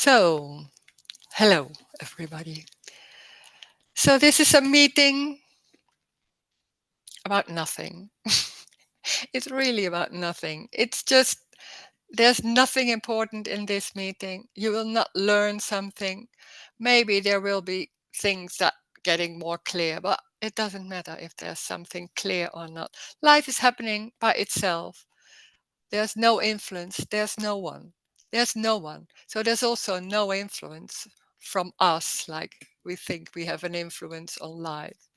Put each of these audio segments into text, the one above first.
So, hello everybody. So, this is a meeting about nothing. It's really about nothing. It's just, there's nothing important in this meeting. You will not learn something. Maybe there will be things that getting more clear, but it doesn't matter if there's something clear or not. Life is happening by itself. There's no influence. There's no one. There's no one. So there's also no influence from us, like we think we have an influence on life.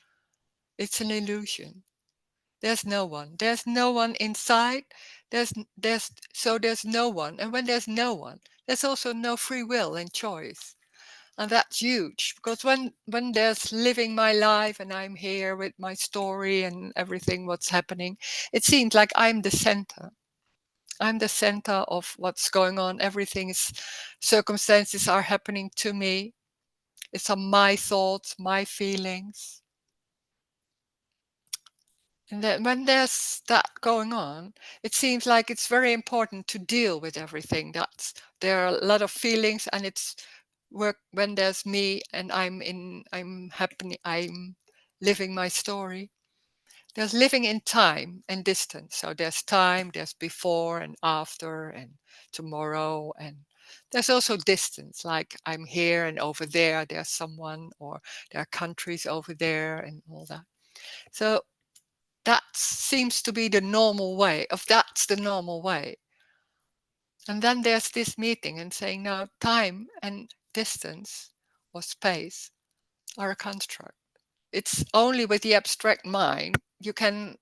It's an illusion. There's no one. There's no one inside. There's no one. And when there's no one, there's also no free will and choice. And that's huge because when there's living my life and I'm here with my story and everything what's happening, it seems like I'm the center. I'm the center of what's going on. Everything is, circumstances are happening to me. It's on my thoughts, my feelings. And then when there's that going on, it seems like it's very important to deal with everything. There are a lot of feelings, and it's work when there's me and I'm living my story. There's living in time and distance. So there's time, there's before and after and tomorrow. And there's also distance, like I'm here and over there, there's someone, or there are countries over there and all that. So that seems to be the normal way of that's the normal way. And then there's this meeting and saying, now time and distance or space are a construct. It's only with the abstract mind you can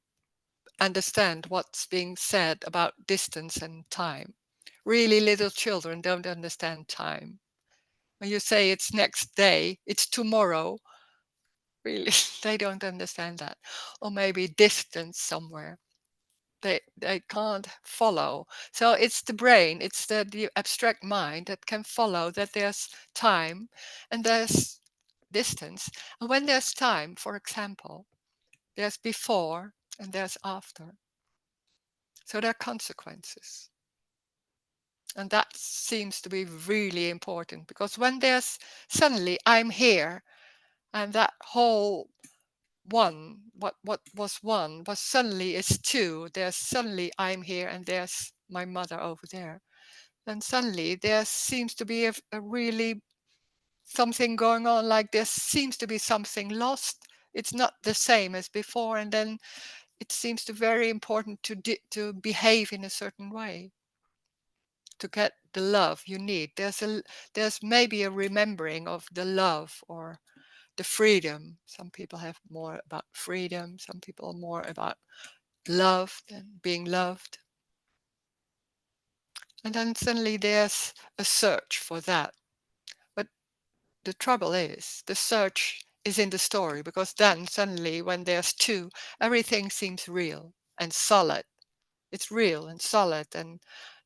understand what's being said about distance and time. Really little children don't understand time. When you say it's next day, it's tomorrow, really, they don't understand that. Or maybe distance somewhere. They can't follow. So it's the brain, it's the abstract mind that can follow that there's time and there's distance. And when there's time, for example, there's before and there's after. So there are consequences. And that seems to be really important because when there's suddenly I'm here and that whole what was one was suddenly is two, there's suddenly I'm here and there's my mother over there. Then suddenly there seems to be a really something going on, like there seems to be something lost. It's not the same as before, and then it seems to very important to behave in a certain way to get the love you need. There's maybe a remembering of the love or the freedom. Some people have more about freedom, some people are more about love than being loved. And then suddenly there's a search for that. But the trouble is, the search is in the story because then suddenly when there's two, everything seems real and solid. It's real and solid, and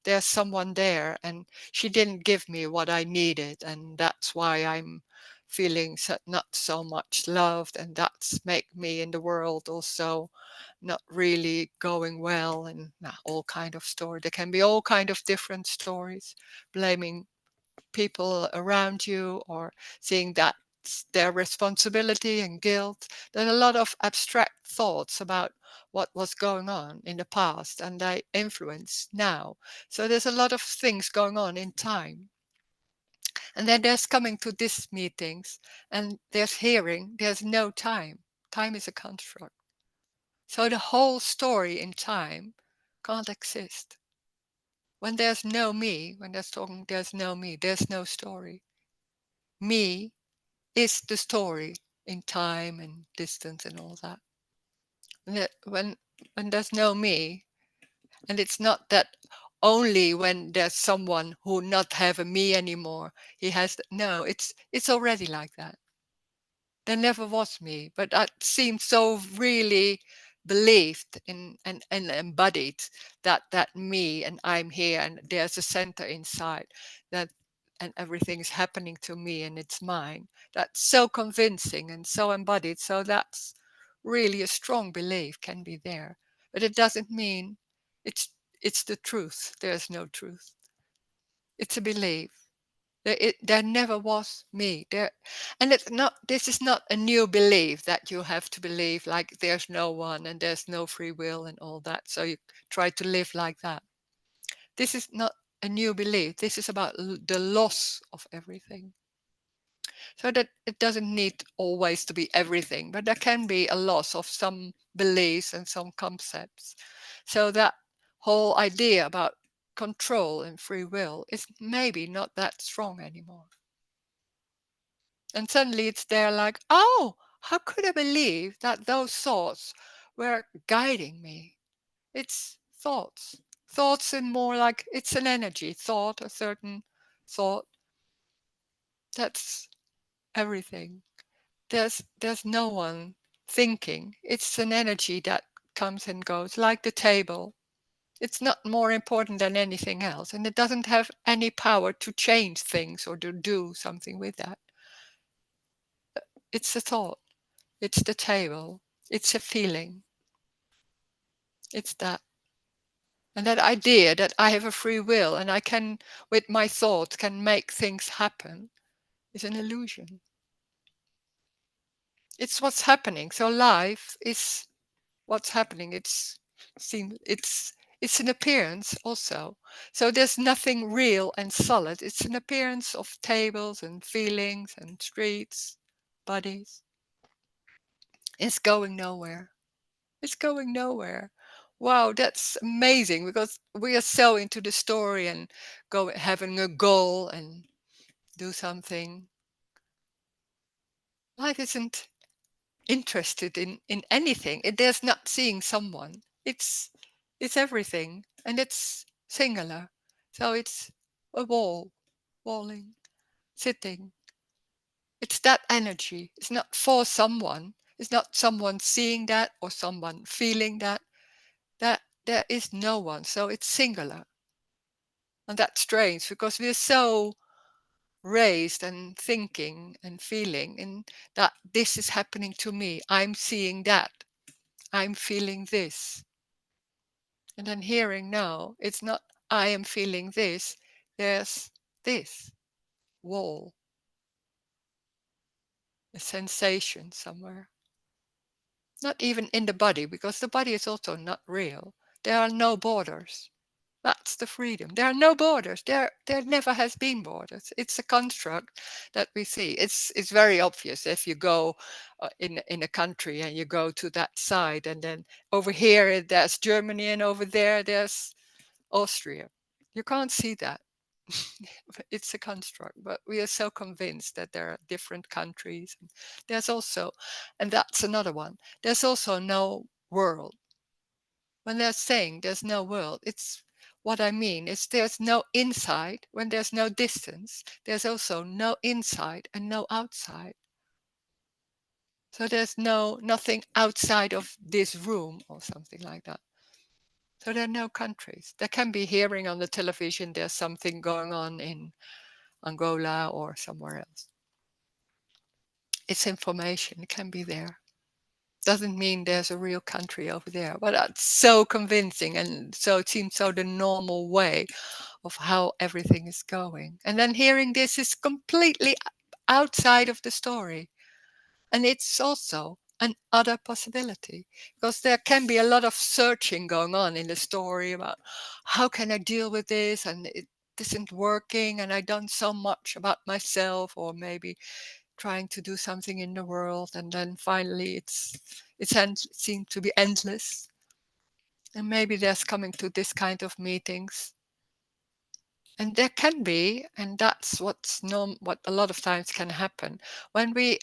there's someone there, and she didn't give me what I needed, and that's why I'm feeling not so much loved, and that's make me in the world also not really going well, and all kind of story. There can be all kind of different stories, blaming people around you or seeing that their responsibility and guilt. There's a lot of abstract thoughts about what was going on in the past and they influence now. So there's a lot of things going on in time. And then there's coming to these meetings and there's hearing, there's no time. Time is a construct. So the whole story in time can't exist. When there's no me, when there's talking, there's no me, there's no story. Me is the story in time and distance and all that. And when there's no me, and it's not that only when there's someone who not have a me anymore, he has no, it's already like that. There never was me, but that seemed so really believed in and embodied that me and I'm here and there's a center inside that and everything's happening to me and it's mine. That's so convincing and so embodied. So that's really a strong belief can be there. But it doesn't mean it's it's the truth. There's no truth. It's a belief. There never was me there, and it's not. This is not a new belief that you have to believe like there's no one and there's no free will and all that. So you try to live like that. This is not a new belief. This is about the loss of everything. So that it doesn't need always to be everything, but there can be a loss of some beliefs and some concepts. So that whole idea about control and free will is maybe not that strong anymore. And suddenly it's there like, oh, how could I believe that those thoughts were guiding me? It's thoughts. Thoughts and more like it's an energy, thought, a certain thought. That's everything. There's no one thinking. It's an energy that comes and goes, like the table. It's not more important than anything else, and it doesn't have any power to change things or to do something with that. It's a thought. It's the table. It's a feeling. It's that. And that idea that I have a free will and I can, with my thoughts, can make things happen is an illusion. It's what's happening. So life is what's happening. It's an appearance also. So there's nothing real and solid. It's an appearance of tables and feelings and streets, bodies. It's going nowhere. It's going nowhere. Wow, that's amazing because we are so into the story and go having a goal and do something. Life isn't interested in anything. There's not seeing someone. It's everything and it's singular. So it's a wall, walling, sitting. It's that energy. It's not for someone. It's not someone seeing that or someone feeling that. That there is no one. So it's singular. And that's strange because we're so raised and thinking and feeling and that this is happening to me. I'm seeing that. I'm feeling this. And then hearing now, it's not I am feeling this. There's this wall, a sensation somewhere. Not even in the body, because the body is also not real. There are no borders. That's the freedom. There are no borders. There never has been borders. It's a construct that we see. It's very obvious if you go in a country and you go to that side, and then over here there's Germany, and over there there's Austria. You can't see that. It's a construct, but we are so convinced that there are different countries. There's also, and that's another one. There's also no world. When they're saying there's no world, it's what I mean is there's no inside. When there's no distance, there's also no inside and no outside. So there's nothing outside of this room or something like that. So there are no countries. There can be hearing on the television there's something going on in Angola or somewhere else. It's information. It can be there. Doesn't mean there's a real country over there. But that's so convincing, and so it seems so the normal way of how everything is going. And then hearing this is completely outside of the story. And it's also an other possibility because there can be a lot of searching going on in the story about how can I deal with this, and it isn't working, and I've done so much about myself, or maybe trying to do something in the world, and then finally it seems to be endless. And maybe there's coming to this kind of meetings. And there can be, and that's what a lot of times can happen. When we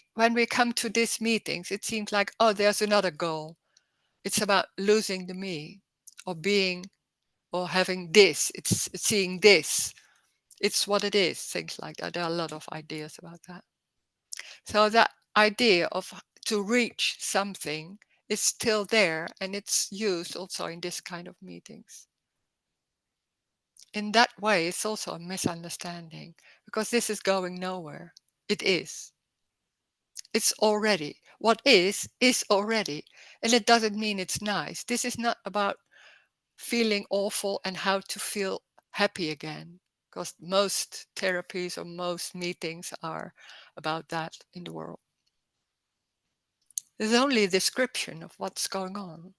come to these meetings, it seems like, oh, there's another goal. It's about losing the me, or being, or having this. It's seeing this. It's what it is. Things like that. There are a lot of ideas about that. So that idea of to reach something is still there, and it's used also in this kind of meetings. In that way, it's also a misunderstanding because this is going nowhere. It is. It's already. What is already. And it doesn't mean it's nice. This is not about feeling awful and how to feel happy again. because most therapies or most meetings are about that in the world. There's only a description of what's going on.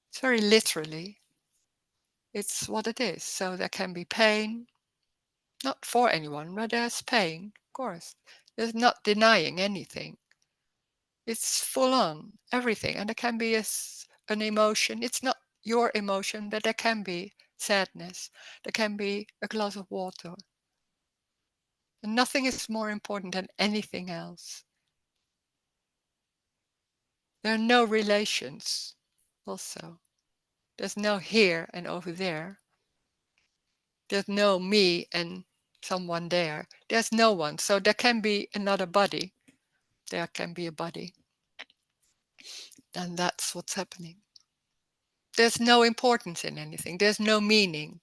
It's very literally, it's what it is. So there can be pain, not for anyone, but there's pain, of course. There's not denying anything. It's full on, everything. And there can be an emotion. It's not your emotion, but there can be sadness. There can be a glass of water. And nothing is more important than anything else. There are no relations also. There's no here and over there. There's no me and someone there. There's no one. So there can be another body. There can be a body. And that's what's happening. There's no importance in anything. There's no meaning.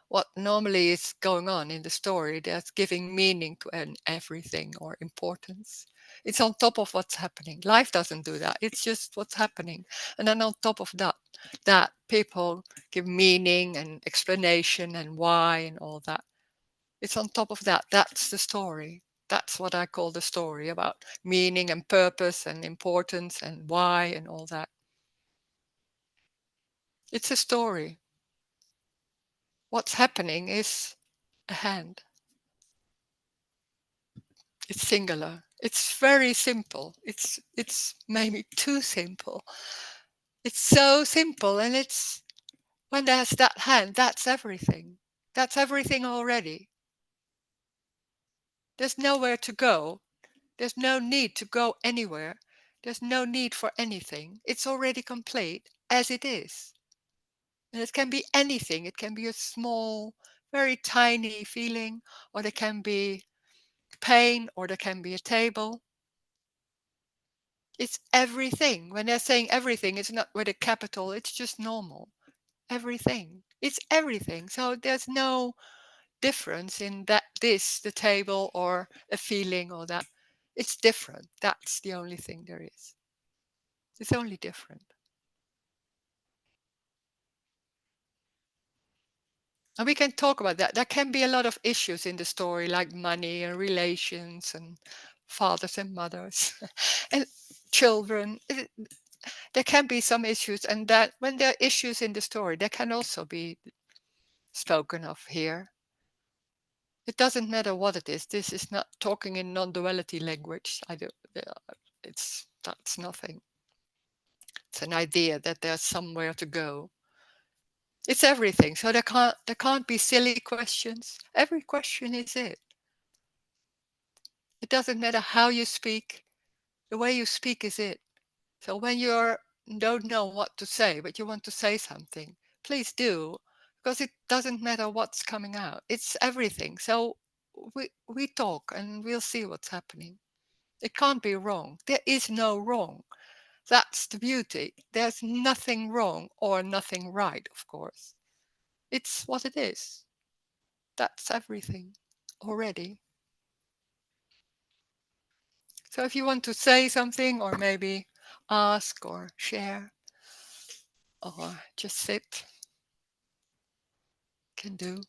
What normally is going on in the story, that's giving meaning to everything or importance. It's on top of what's happening. Life doesn't do that. It's just what's happening. And then on top of that people give meaning and explanation and why and all that. It's on top of that. That's the story. That's what I call the story, about meaning and purpose and importance and why and all that. It's a story. What's happening is a hand. It's singular. It's very simple. It's maybe too simple. It's so simple, and it's when there's that hand, that's everything. That's everything already. There's nowhere to go. There's no need to go anywhere. There's no need for anything. It's already complete as it is. And it can be anything. It can be a small, very tiny feeling, or there can be pain, or there can be a table. It's everything. When they're saying everything, it's not with a capital, it's just normal. Everything. It's everything. So there's no difference in that, this, the table, or a feeling, or that. It's different. That's the only thing there is. It's only different. And we can talk about that. There can be a lot of issues in the story, like money and relations and fathers and mothers and children. There can be some issues, and that when there are issues in the story, there can also be spoken of here. It doesn't matter what it is. This is not talking in non-duality language. That's nothing. It's an idea that there's somewhere to go. It's everything. So there can't be silly questions. Every question is it. It doesn't matter how you speak. The way you speak is it. So when you don't know what to say, but you want to say something, please do, because it doesn't matter what's coming out. It's everything. So we talk and we'll see what's happening. It can't be wrong. There is no wrong. That's the beauty. There's nothing wrong or nothing right, of course. It's what it is. That's everything already. So if you want to say something, or maybe ask or share or just sit, can do.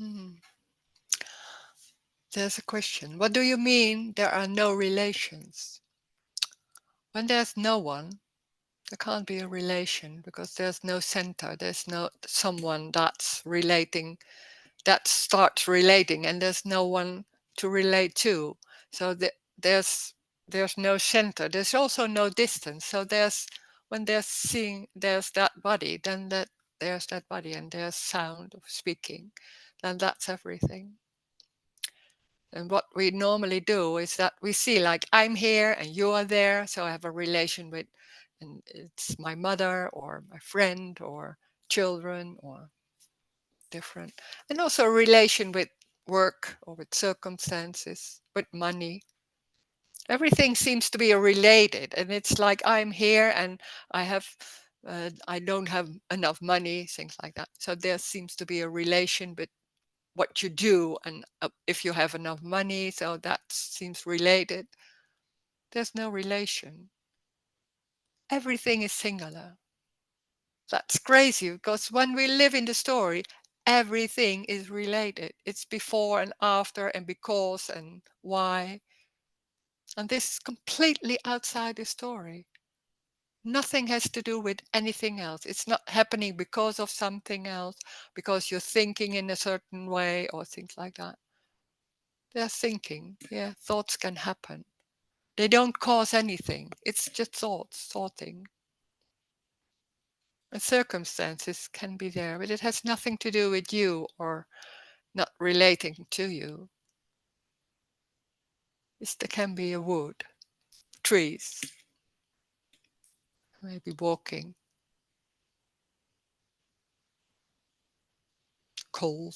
Mm. There's a question. What do you mean there are no relations? When there's no one, there can't be a relation because there's no center. There's no someone that's relating, that starts relating, and there's no one to relate to. So there's no center. There's also no distance. So there's when there's seeing, there's that body, then there's that body, and there's sound of speaking, then that's everything. And what we normally do is that we see, like, I'm here and you are there, so I have a relation with, and it's my mother or my friend or children or different. And also a relation with work or with circumstances, with money. Everything seems to be related, and it's like I'm here and I have, I don't have enough money, things like that. So there seems to be a relation with what you do and if you have enough money, so that seems related. There's no relation. Everything is singular. That's crazy because when we live in the story, everything is related. It's before and after and because and why. And this is completely outside the story. Nothing has to do with anything else. It's not happening because of something else, because you're thinking in a certain way or things like that. They're thinking. Yeah, thoughts can happen. They don't cause anything. It's just thoughts, thoughting. And circumstances can be there, but it has nothing to do with you or not relating to you. There can be a wood, trees, maybe walking, cold.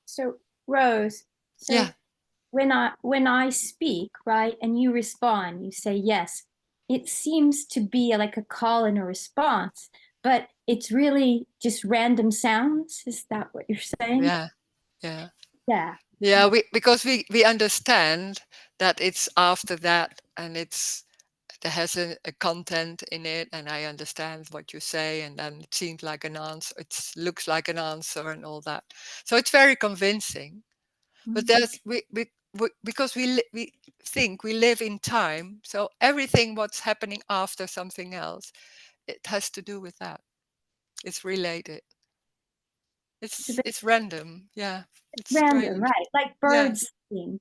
So, Rose, Yeah, so when I speak, right, and you respond, you say yes, it seems to be like a call and a response, but it's really just random sounds. Is that what you're saying? yeah, yeah. Yeah. Yeah, because we understand that it's after that and it's there has a content in it, and I understand what you say, and then it seems like an answer. It looks like an answer and all that. So it's very convincing. But Mm. there's we because we think we live in time, so everything what's happening after something else, it has to do with that. It's related. It's a bit It's random. Yeah, it's random, strange. right? Like Yeah,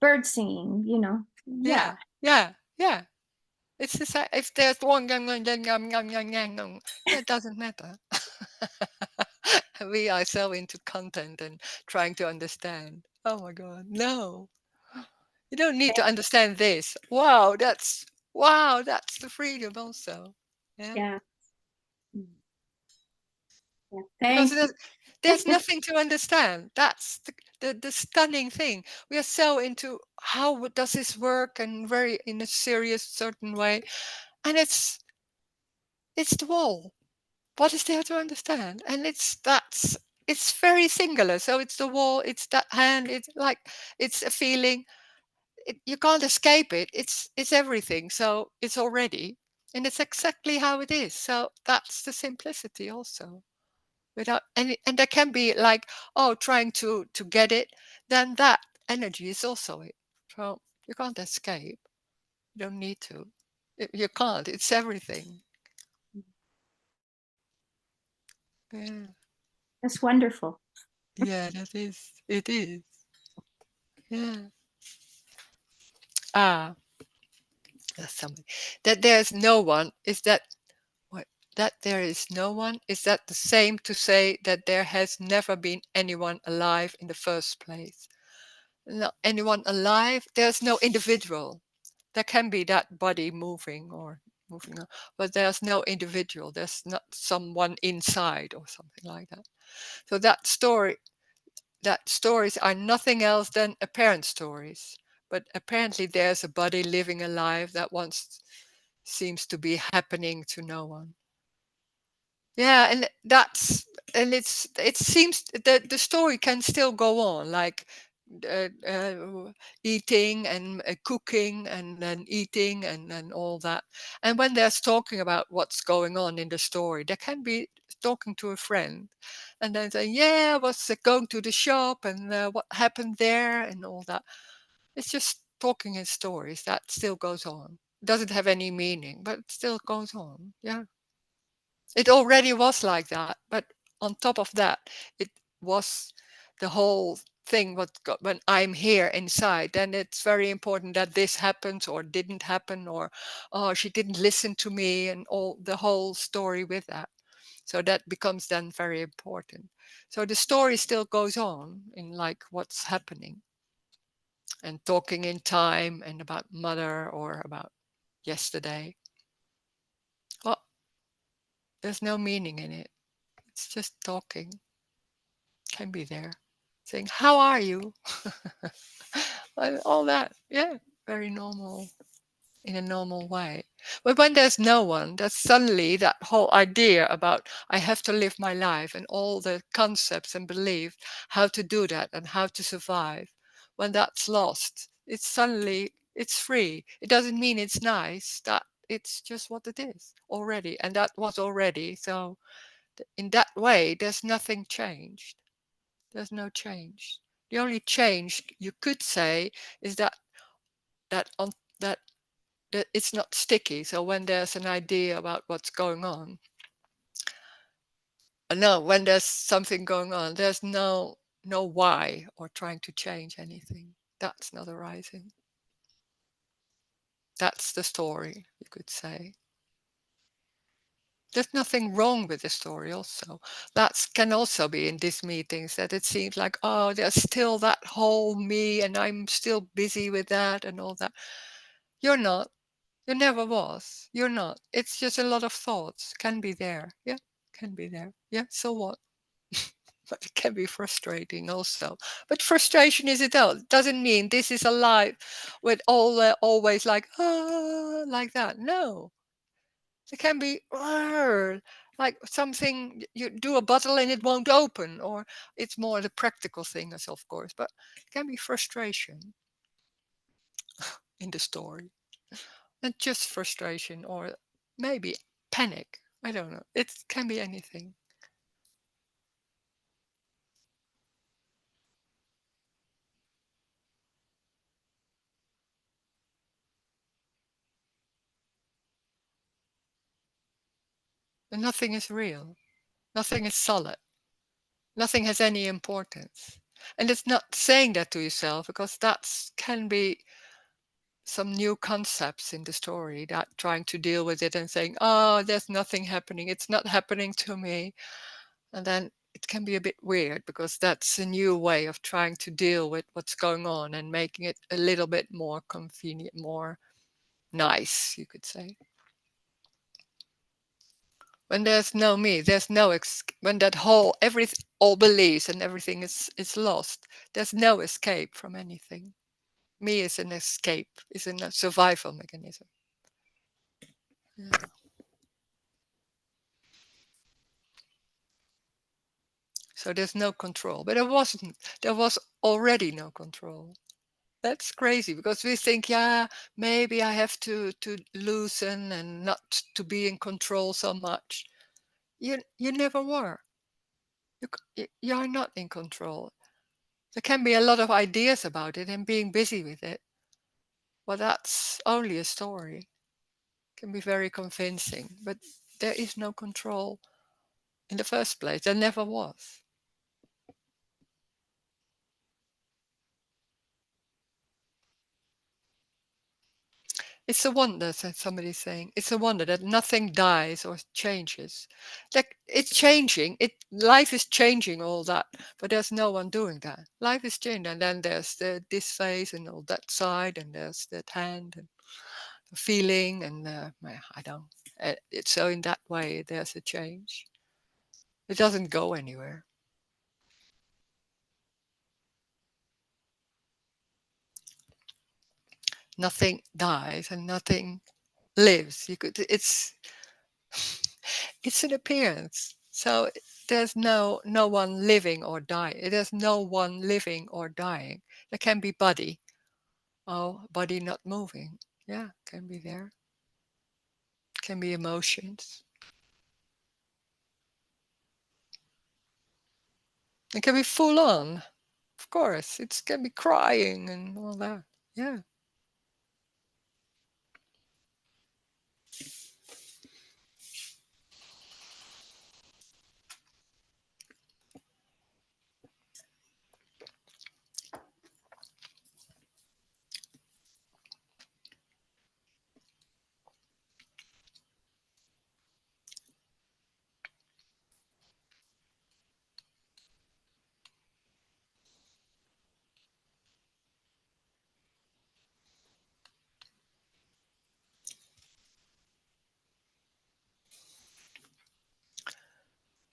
birds singing, Yeah. yeah, yeah, yeah. It's the same. If there's one, yeah, it doesn't matter. We are so into content and trying to understand. Oh my God, no. You don't need to understand this. Wow, that's the freedom also. Yeah. Yeah. Mm. Yeah. Because Thank you. there's nothing to understand. That's the stunning thing. We are so into how does this work and very in a serious certain way. And it's the wall. What is there to understand? And it's very singular. So it's the wall, it's that hand, it's like it's a feeling. You can't escape it. It's everything. So it's already, and it's exactly how it is. So that's the simplicity also. Without any, and there can be like, oh, trying to get it. Then that energy is also it. So you can't escape. You don't need to. You can't. It's everything. Yeah, That's wonderful. yeah, that is. It is. Yeah. Ah, that's something. That there's no one. Is that what? That there is no one? Is that the same to say that there has never been anyone alive in the first place? No, anyone alive? There's no individual. There can be that body moving or moving on, but there's no individual. There's not someone inside or something like that. So that stories are nothing else than apparent stories. But apparently there's a body living a life that once seems to be happening to no one. Yeah, and it seems that the story can still go on. Like eating and cooking and then eating and then all that. And when there's talking about what's going on in the story, there can be talking to a friend and then say, yeah, I was going to the shop and what happened there and all that. It's just talking in stories that still goes on. Doesn't have any meaning, but it still goes on. Yeah. It already was like that, but on top of that, it was the whole thing. When I'm here inside, then it's very important that this happens or didn't happen, or oh, she didn't listen to me, and all the whole story with that. So that becomes then very important. So the story still goes on in like what's happening and talking in time and about mother or about yesterday. Well, there's no meaning in it. It's just talking. Can be there. Saying, how are you? All that. Yeah, very normal in a normal way. But when there's no one, that's suddenly that whole idea about I have to live my life and all the concepts and beliefs, how to do that and how to survive. When that's lost, it's free. It doesn't mean it's nice. That it's just what it is already. And that was already. So in that way, there's nothing changed. There's no change. The only change you could say is that on that that it's not sticky. So when there's an idea about what's going on, no, when there's something going on, there's no why or trying to change anything. That's not arising. That's the story, you could say. There's nothing wrong with the story also. That can also be in these meetings that it seems like, oh, there's still that whole me and I'm still busy with that and all that. You're not. You never was. You're not. It's just a lot of thoughts. Can be there. Yeah, can be there. Yeah, so what? But it can be frustrating also. But frustration is it all. Doesn't mean this is a life with all always like like that. No, it can be like something you do a bottle and it won't open, or it's more the practical thing, as of course. But it can be frustration in the story. Not just frustration or maybe panic. I don't know. It can be anything. And nothing is real. Nothing is solid. Nothing has any importance. And it's not saying that to yourself because that can be some new concepts in the story that trying to deal with it and saying, oh, there's nothing happening. It's not happening to me. And then it can be a bit weird because that's a new way of trying to deal with what's going on and making it a little bit more convenient, more nice, you could say. When there's no me, there's no when that whole all beliefs and everything is lost, there's no escape from anything. Me is an escape, is a survival mechanism. Yeah. So there's no control, but there was already no control. That's crazy because we think, yeah, maybe I have to loosen and not to be in control so much. You never were. You are not in control. There can be a lot of ideas about it and being busy with it. Well, that's only a story. It can be very convincing, but there is no control in the first place. There never was. It's a wonder, said somebody saying. It's a wonder that nothing dies or changes. Like it's changing. Life is changing all that, but there's no one doing that. Life is changing, and then there's this face and all that side, and there's that hand and the feeling, and I don't. It's so in that way there's a change. It doesn't go anywhere. Nothing dies and nothing lives. It's an appearance. So there's no one living or dying. There's no one living or dying. There can be body. Oh, body not moving. Yeah, can be there. Can be emotions. It can be full on. Of course, it can be crying and all that. Yeah.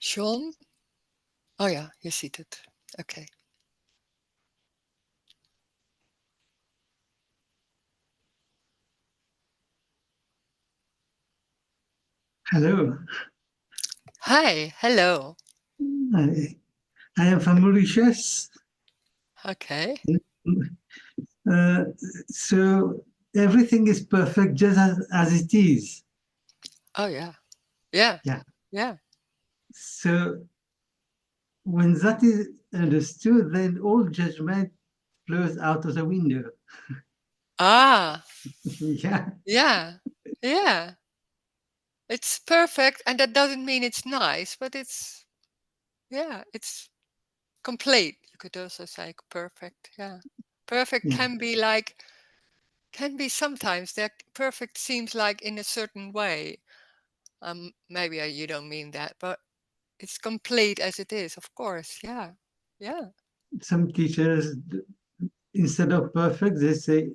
Sean? Oh yeah, you're seated. Okay. Hello. Hi, hello. I, I am from Mauritius. Okay. Uh, so everything is perfect just as it is. Oh yeah. Yeah. Yeah. Yeah. So when that is understood, then all judgment flows out of the window. Ah, Yeah. yeah. Yeah. It's perfect, and that doesn't mean it's nice, but it's yeah, it's complete. You could also say perfect. Yeah. Perfect Yeah. can be sometimes that perfect seems like in a certain way. Maybe you don't mean that, but it's complete as it is, of course. Yeah. Yeah. Some teachers, instead of perfect, they say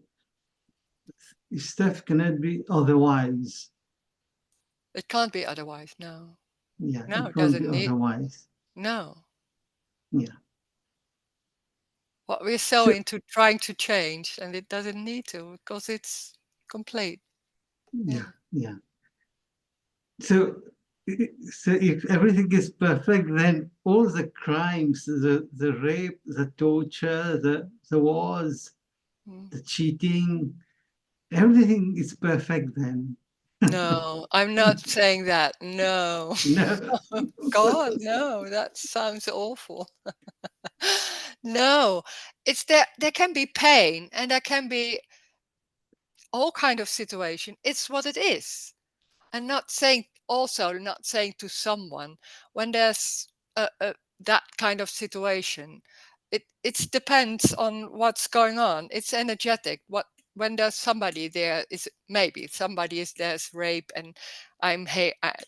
stuff cannot be otherwise. It can't be otherwise. No. Yeah, No, it it can't be doesn't need. otherwise. No. Yeah. What we're so So into trying to change, and it doesn't need to because it's complete. yeah, Yeah. yeah. So, so if everything is perfect, then all the crimes, the rape, the torture, the wars, Mm. the cheating, everything is perfect then. No, I'm not saying that. No. No. God, no, that sounds awful. No, it's there can be pain and there can be all kind of situation. It's what it is. And not saying to someone when there's that kind of situation, it depends on what's going on. It's energetic. What when there's somebody there is maybe somebody is there's rape and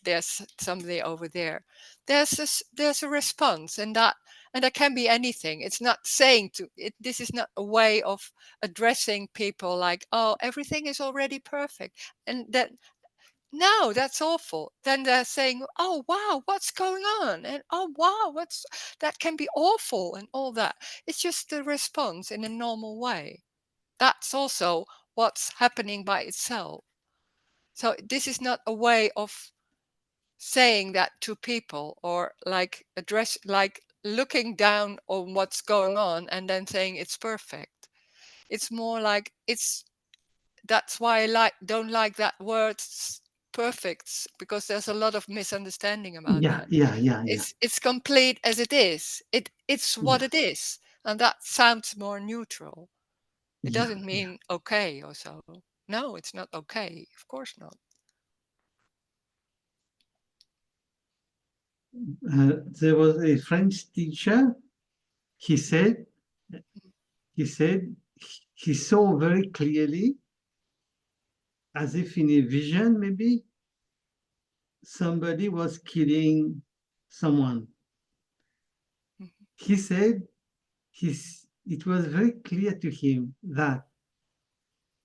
there's somebody over there. There's a response and that can be anything. It's not saying to it. This is not a way of addressing people like, oh, everything is already perfect and that no, that's awful. Then they're saying, "Oh wow, what's going on?" And "Oh wow, what's that can be awful," and all that. It's just the response in a normal way. That's also what's happening by itself. So this is not a way of saying that to people or like looking down on what's going on and then saying it's perfect. It's more like it's that's why I don't like that word perfect because there's a lot of misunderstanding about Yeah, that. yeah, yeah, yeah, It's complete as it is. It's what yeah, it is, and that sounds more neutral. It yeah, doesn't yeah. mean okay or so. No, it's not okay. Of course not. There was a French teacher. He said, he said, he saw very clearly, as if in a vision, maybe somebody was killing someone. Mhm. He said it was very clear to him that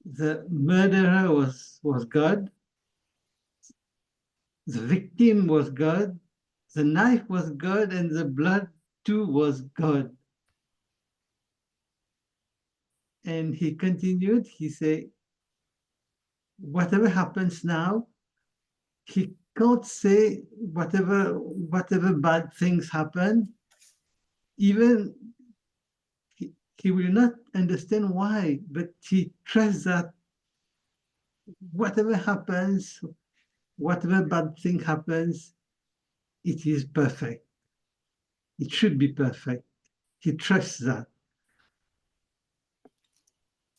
the murderer was God, the victim was God, the knife was God, and the blood too was God. And he continued, he said, whatever happens now, he can't say whatever bad things happen, even he will not understand why, but he trusts that whatever happens, whatever bad thing happens, it is perfect. It should be perfect. He trusts that.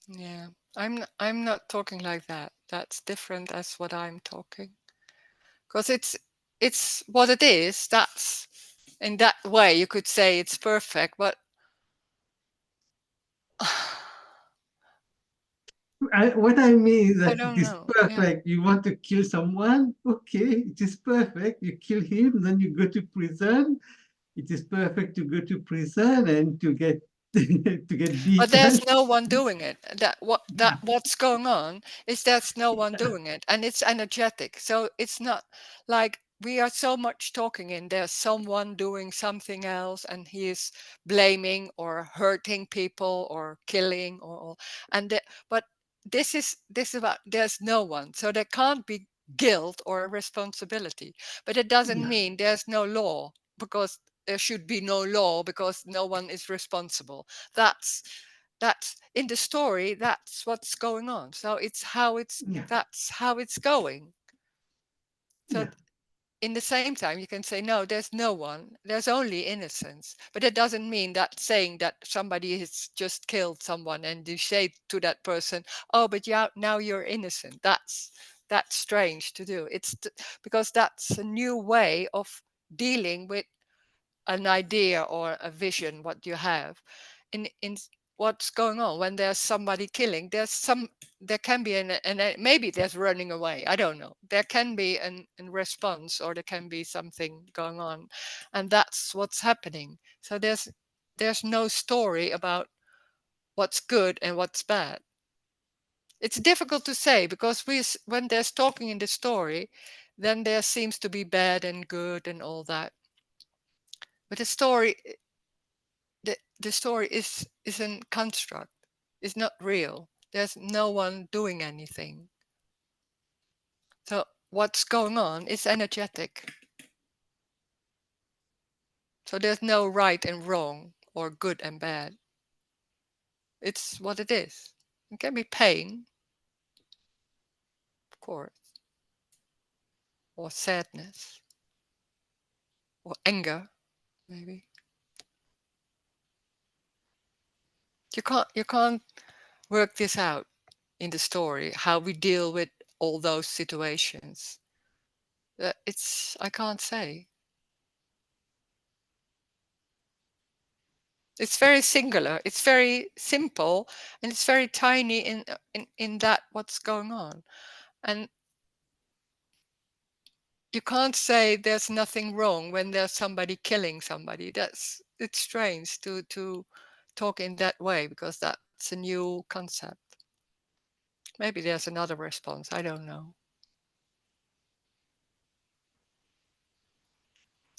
Yeah, I'm not talking like that. That's different as what I'm talking. Because it's what it is. That's in that way you could say it's perfect, but What I mean is I that it don't is know. Yeah. perfect. You want to kill someone? Okay, it is perfect. You kill him, then you go to prison. It is perfect to go to prison and to get to get But there's beaten. no one doing it. Yeah. What's going on is there's no one doing it, and it's energetic. So it's not like we are so much talking in there's someone doing something else, and he is blaming or hurting people or killing or and but this is about there's no one, so there can't be guilt or responsibility. But it doesn't Yeah. mean there's no law, because there should be no law because no one is responsible. That's in the story, that's what's going on. So it's how it's Yeah. that's how it's going. So Yeah. in the same time you can say no, there's no one, there's only innocence. But it doesn't mean that saying that somebody has just killed someone and you say to that person, oh, but yeah, now you're innocent. That's strange to do. Because that's a new way of dealing with an idea or a vision what you have in what's going on. When there's somebody killing, there can be maybe there's running away, I don't know, there can be an response, or there can be something going on, and that's what's happening. So there's no story about what's good and what's bad. It's difficult to say, because when there's talking in the story, then there seems to be bad and good and all that. But the story is a construct. It's not real. There's no one doing anything. So what's going on is energetic. So there's no right and wrong or good and bad. It's what it is. It can be pain, of course, or sadness, or anger, maybe. You can't work this out in the story, how we deal with all those situations. I can't say. It's very singular, it's very simple, and it's very tiny in that what's going on. And you can't say there's nothing wrong when there's somebody killing somebody. It's strange to talk in that way, because that's a new concept. Maybe there's another response, I don't know.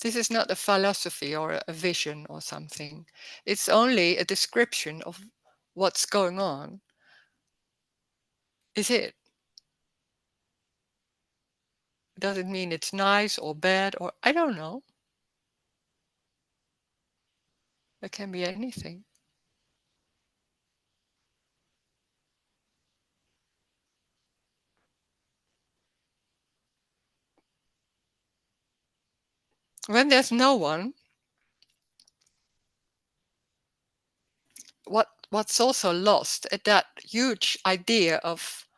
This is not a philosophy or a vision or something. It's only a description of what's going on. Is it? Does it mean it's nice or bad, or I don't know. It can be anything. When there's no one, what's also lost at that huge idea of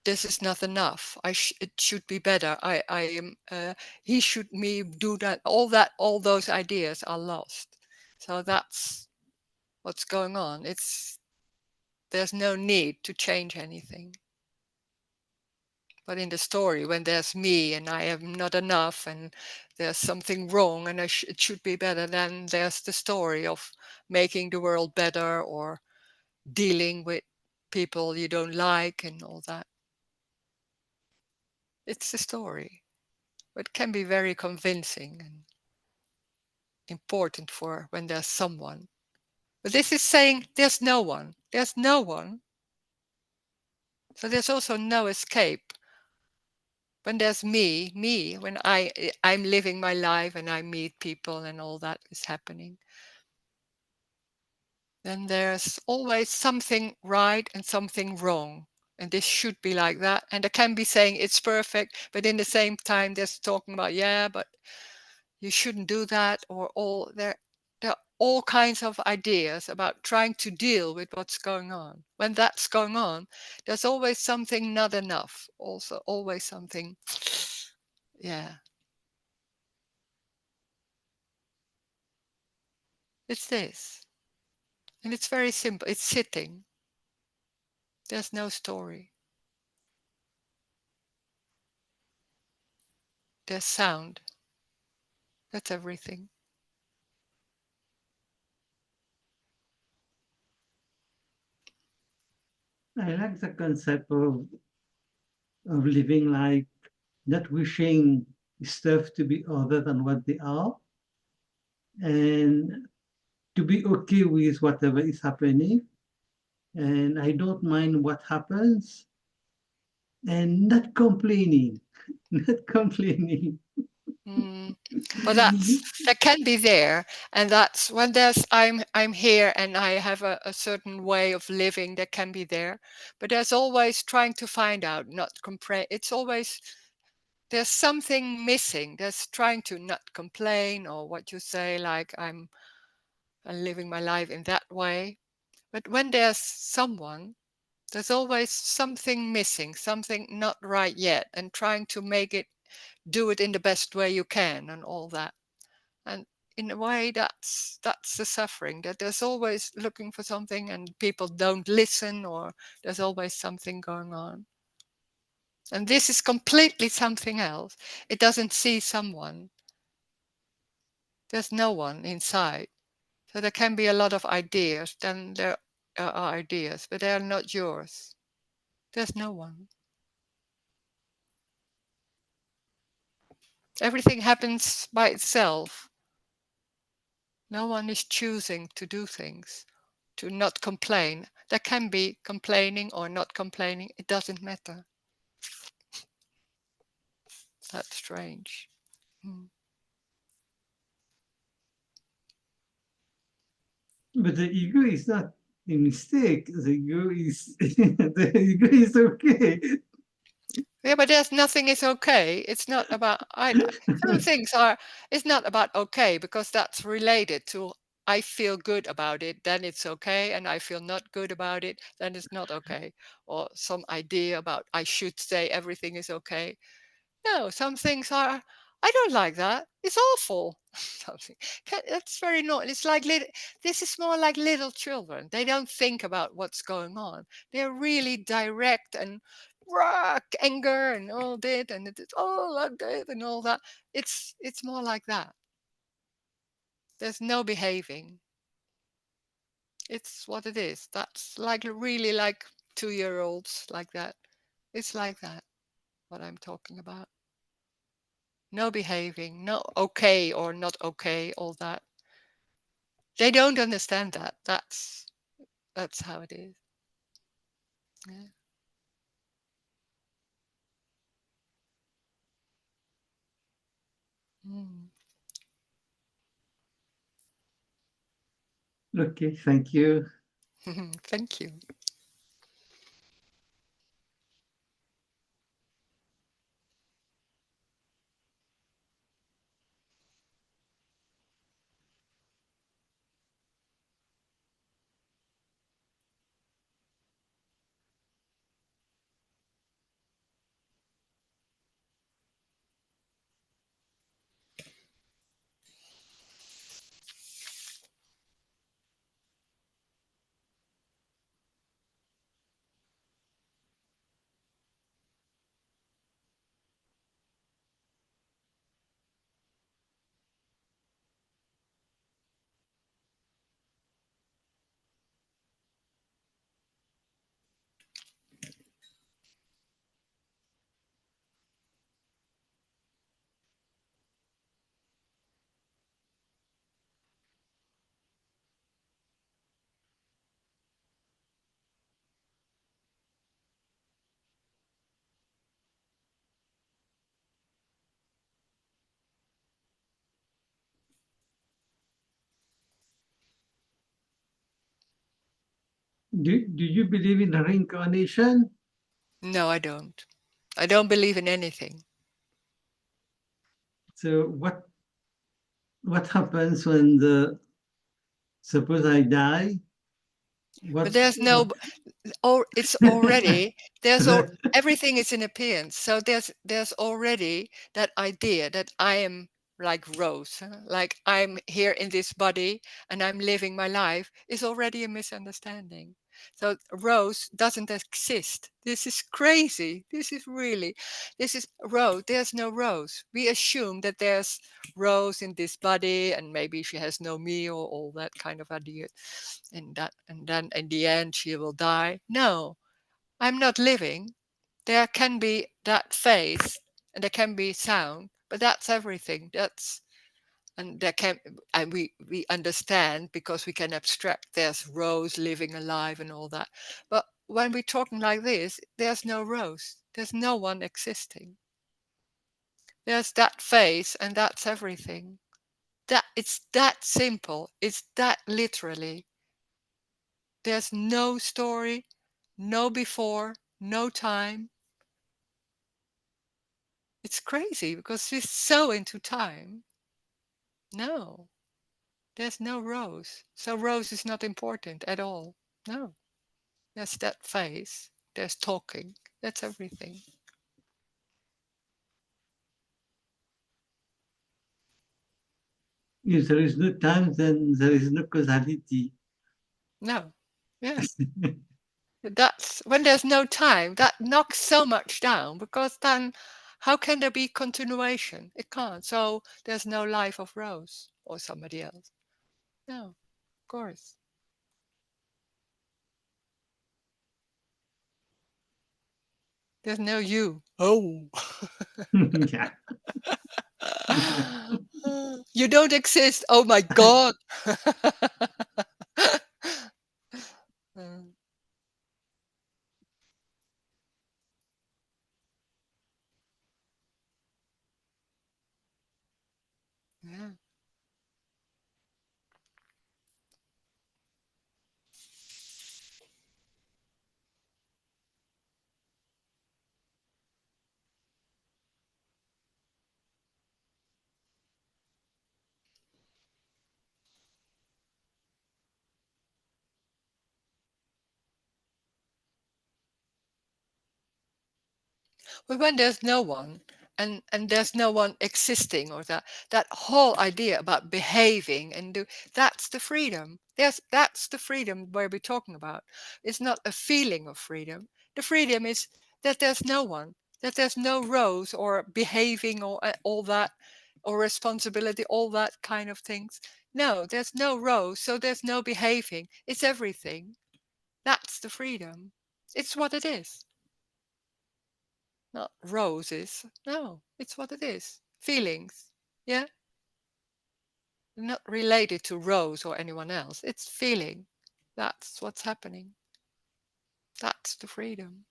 this is not enough. It should be better. I am. He should me do that. All those ideas are lost. So that's what's going on. There's no need to change anything. But in the story, when there's me and I am not enough, and there's something wrong, and it should be better, then there's the story of making the world better, or dealing with people you don't like and all that. It's the story. It can be very convincing and important for when there's someone. But this is saying there's no one. There's no one. So there's also no escape. when there's me, when I'm living my life and I meet people and all that is happening, then there's always something right and something wrong. And this should be like that. And I can be saying it's perfect, but in the same time, there's talking about, yeah, but you shouldn't do that, or all there are all kinds of ideas about trying to deal with what's going on. When that's going on, there's always something not enough. Also, always something, yeah. It's this. And it's very simple. It's sitting. There's no story. There's sound. That's everything. I like the concept of living like not wishing stuff to be other than what they are, and to be okay with whatever is happening. And I don't mind what happens, and not complaining, not complaining. Mm. Well, that can be there, and that's when I'm here and I have a certain way of living that can be there, but there's always trying to find out, not complain. It's always there's something missing. There's trying to not complain or what you say, like I'm living my life in that way. But when there's someone, there's always something missing, something not right yet, and trying to make it do it in the best way you can and all that. And in a way, that's the suffering, that there's always looking for something and people don't listen, or there's always something going on. And this is completely something else. It doesn't see someone. There's no one inside. So there can be a lot of ideas, then there are ideas, but they are not yours. There's no one. Everything happens by itself. No one is choosing to do things, to not complain. There can be complaining or not complaining. It doesn't matter. That's strange. Hmm. But the ego is not a mistake. The ego is the ego is okay. Yeah, but there's nothing is okay. It's not about some things are. It's not about okay, because that's related to I feel good about it, then it's okay, and I feel not good about it, then it's not okay. Or some idea about I should say everything is okay. No, some things are. I don't like that. It's awful. Something that's very not. It's like this is more like little children. They don't think about what's going on. They're really direct and rock anger and all that and it's all like that and all that. It's more like that. There's no behaving. It's what it is. That's like really like 2-year olds like that. It's like that. What I'm talking about. No behaving, no okay or not okay, all that. They don't understand that. That's how it is. Yeah. Mm. Okay, thank you. Thank you. do you believe in reincarnation? No, I don't. I don't believe in anything. So what happens when suppose I die? But What there's no, what or it's already everything is in appearance. So there's already that idea that I am like Rose, like I'm here in this body and I'm living my life is already a misunderstanding. So Rose doesn't exist. This is crazy. This is really, this is Rose. There's no Rose. We assume that there's Rose in this body and maybe she has no me or all that kind of idea, and then in the end she will die. No, I'm not living. There can be that phase and there can be sound, but that's everything. That's and there can and we understand because we can abstract there's Rose living alive and all that. But when we're talking like this, there's no Rose. There's no one existing. There's that phase and that's everything. That it's that simple. It's that literally. There's no story, no before, no time. It's crazy because we're so into time. No, there's no Rose. So Rose is not important at all. No, there's that face. There's talking. That's everything. if there is no time, then there is no causality. No. Yeah. That's when there's no time, that knocks so much down because then how can there be continuation? It can't. So there's no life of Rose or somebody else. No, of course. There's no you. Oh. Yeah. You don't exist. Oh my God. Mm, yeah. But when there's no one and there's no one existing or that whole idea about behaving and that's the freedom. That's the freedom where we're talking about. It's not a feeling of freedom. The freedom is that there's no one, that there's no roles or behaving or all that or responsibility, all that kind of things. No, there's no roles, so there's no behaving. It's everything. That's the freedom. It's what it is. Not roses. No, it's what it is. Feelings. Yeah? Not related to Rose or anyone else. It's feeling. That's what's happening. That's the freedom.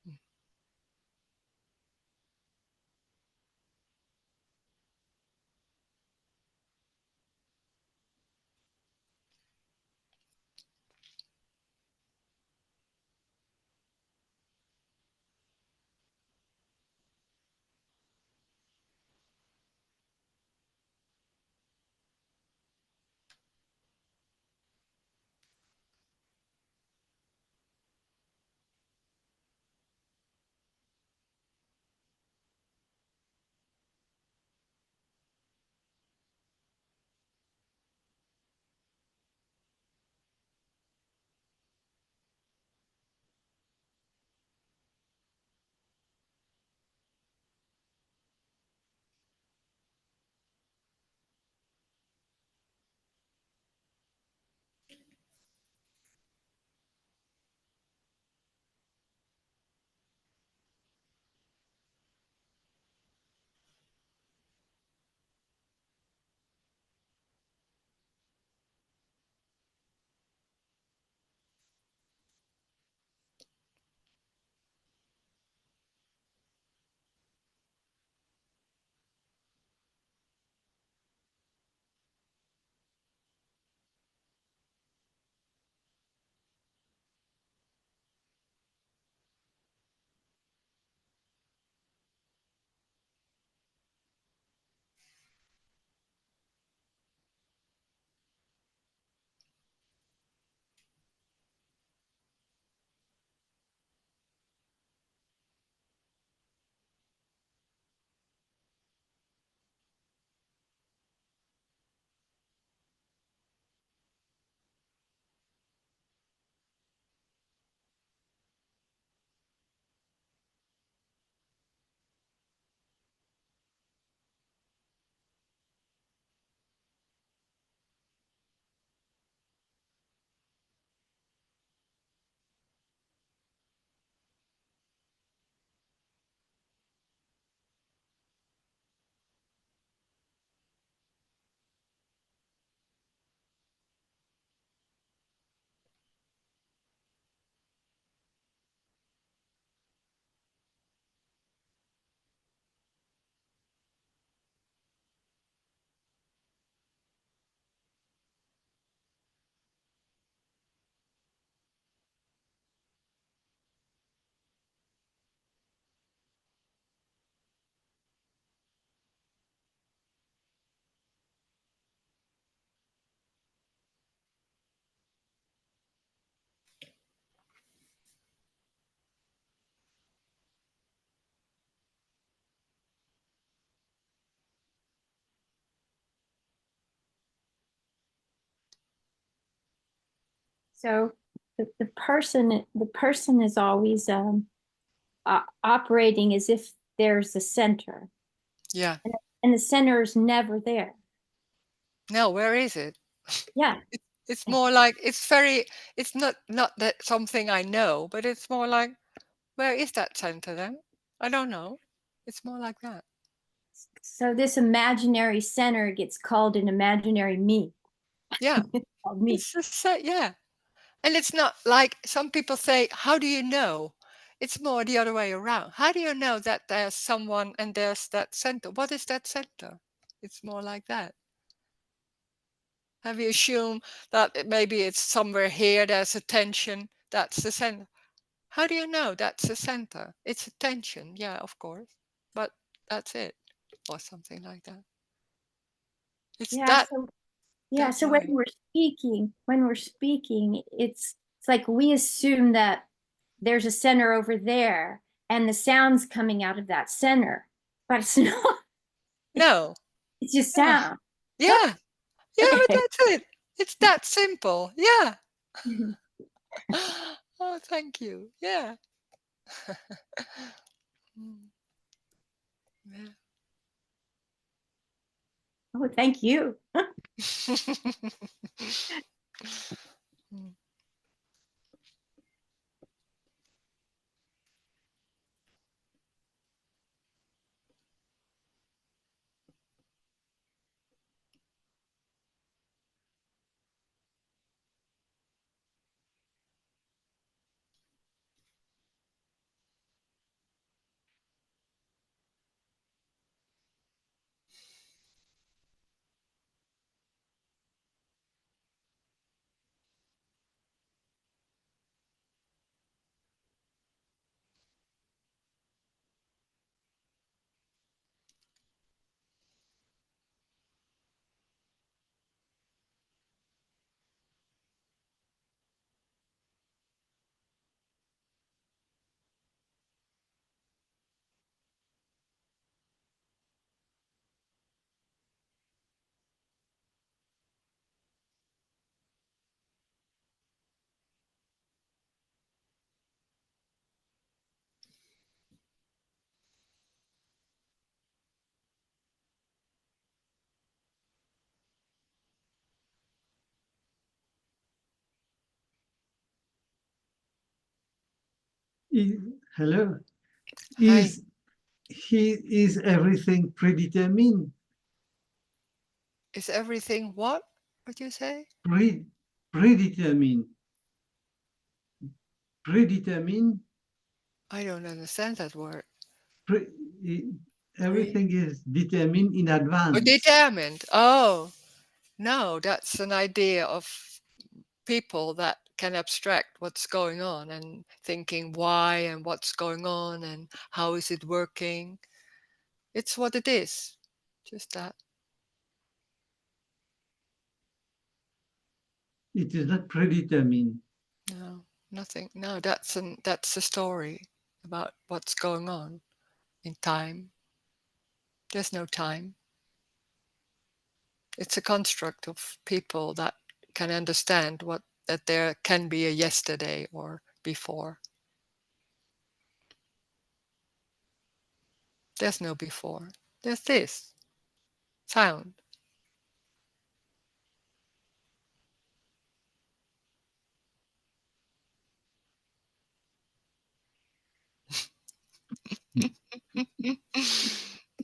Mm. So the person is always operating as if there's a center. Yeah. And the center is never there. No, where is it? Yeah. It's more like it's not that something I know, but it's more like, where is that center then? I don't know. It's more like that. So this imaginary center gets called an imaginary me. Yeah. It's called me. It's just yeah. And it's not like some people say, how do you know? It's more the other way around. How do you know that there's someone and there's that center? What is that center? It's more like that. Have you assumed that maybe it's somewhere here, there's a tension, that's the center? How do you know that's the center? It's a tension, yeah, of course. But that's it. Or something like that. It's Yeah. that So that so when way. we're speaking, it's like we assume that there's a center over there and the sound's coming out of that center, but it's not. No. It's just Yeah. sound. Yeah. Yeah, but Okay. that's it. It's that simple. Yeah. Oh, thank you. Yeah. Mm, yeah. Oh, thank you. Mm. Hello. Hi. Is everything predetermined? Is everything what? What you say? Pre, predetermined. Predetermined. I don't understand that word. Pre, Pre everything is determined in or advance. determined. Oh, no, that's an idea of people that can abstract what's going on and thinking why and what's going on and how is it working. It's what it is. Just that. It is not predetermined. No, nothing. No, that's a story about what's going on in time. There's no time. It's a construct of people that can understand that there can be a yesterday or before. There's no before. There's this sound.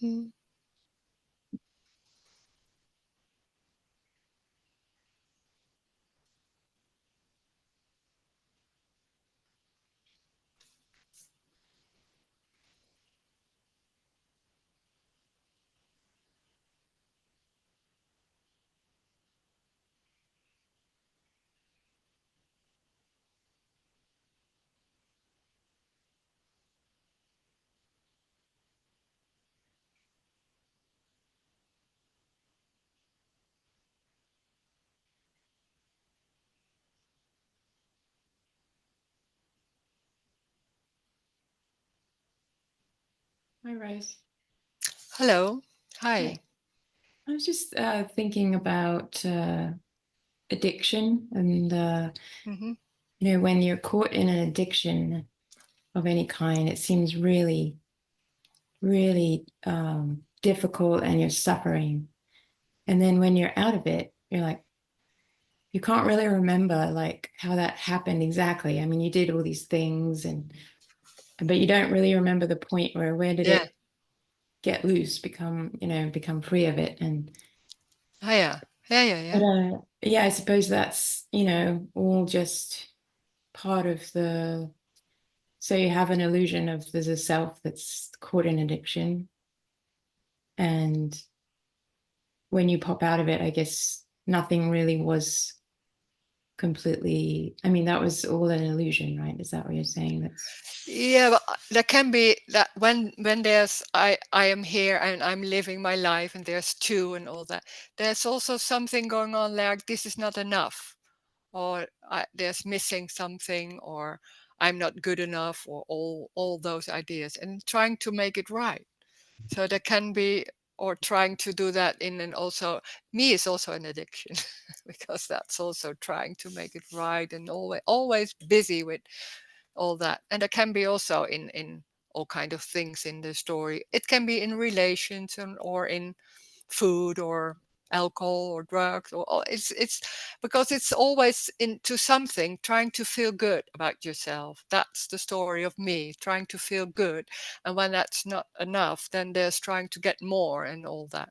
Mm. Hi, Roes. Hello. Hi. Hi. I was just thinking about addiction, and Mm-hmm. you know, when you're caught in an addiction of any kind, it seems really, really difficult, and you're suffering. And then when you're out of it, you're like, you can't really remember like how that happened exactly. I mean, you did all these things, but you don't really remember the point where did Yeah. it get loose, become free of it. And Oh, yeah. Yeah. but yeah, I suppose that's, you know, all just part of the, so you have an illusion of there's a self that's caught in addiction, and when you pop out of it, I guess nothing really was completely, I mean, that was all an illusion, right? Is that what you're saying? That's Yeah, but there can be that when there's I am here and I'm living my life and there's two and all that. There's also something going on like this is not enough, or there's missing something, or I'm not good enough, or all those ideas, and trying to make it right. So there can be, or trying to do that in, and also me is also an addiction because that's also trying to make it right and always busy with all that. And it can be also in all kind of things in the story. It can be in relations or in food or alcohol or drugs, or it's because it's always into something, trying to feel good about yourself. That's the story of me, trying to feel good. And when that's not enough, then there's trying to get more and all that.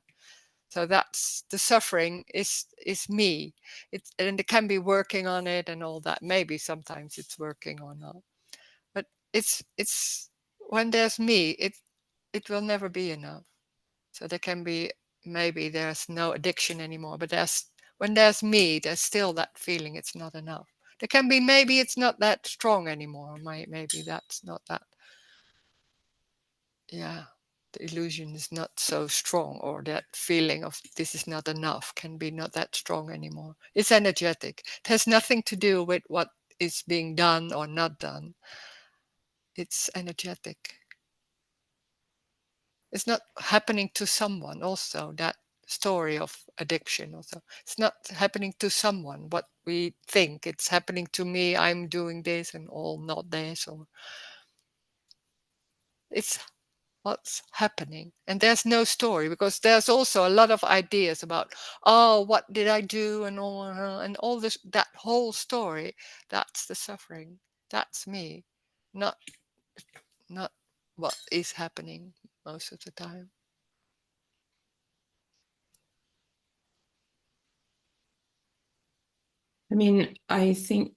So that's the suffering is me. And it can be working on it and all that. Maybe sometimes it's working or not, but it's when there's me, it will never be enough. So there can be, maybe there's no addiction anymore, but there's, when there's me, there's still that feeling it's not enough. There can be, maybe it's not that strong anymore. Maybe that's not that, yeah, the illusion is not so strong, or that feeling of this is not enough can be not that strong anymore. It's energetic. It has nothing to do with what is being done or not done. It's energetic. It's not happening to someone also, that story of addiction also. It's not happening to someone what we think. It's happening to me. I'm doing this and all not this, or it's what's happening. And there's no story, because there's also a lot of ideas about, oh, what did I do, and all this, that whole story. That's the suffering. That's me, not not what is happening most of the time. I mean, I think,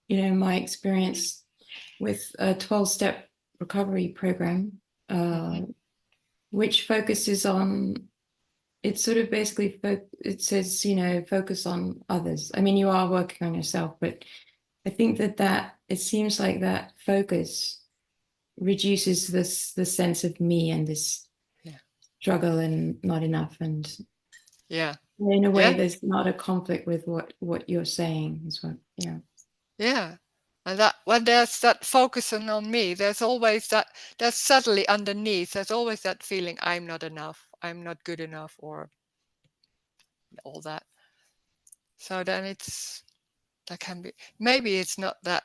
you know, my experience with a 12-step recovery program, which focuses on, it sort of basically, it says, you know, focus on others. I mean, you are working on yourself, but I think that it seems like that focus reduces the sense of me and this struggle and not enough. And Yeah. in a way, Yeah. there's not a conflict with what you're saying as well. Yeah. Yeah. And that when there's that focusing on me, there's always that, there's subtly underneath, there's always that feeling I'm not enough, I'm not good enough, or all that. So then it's, that can be, maybe it's not that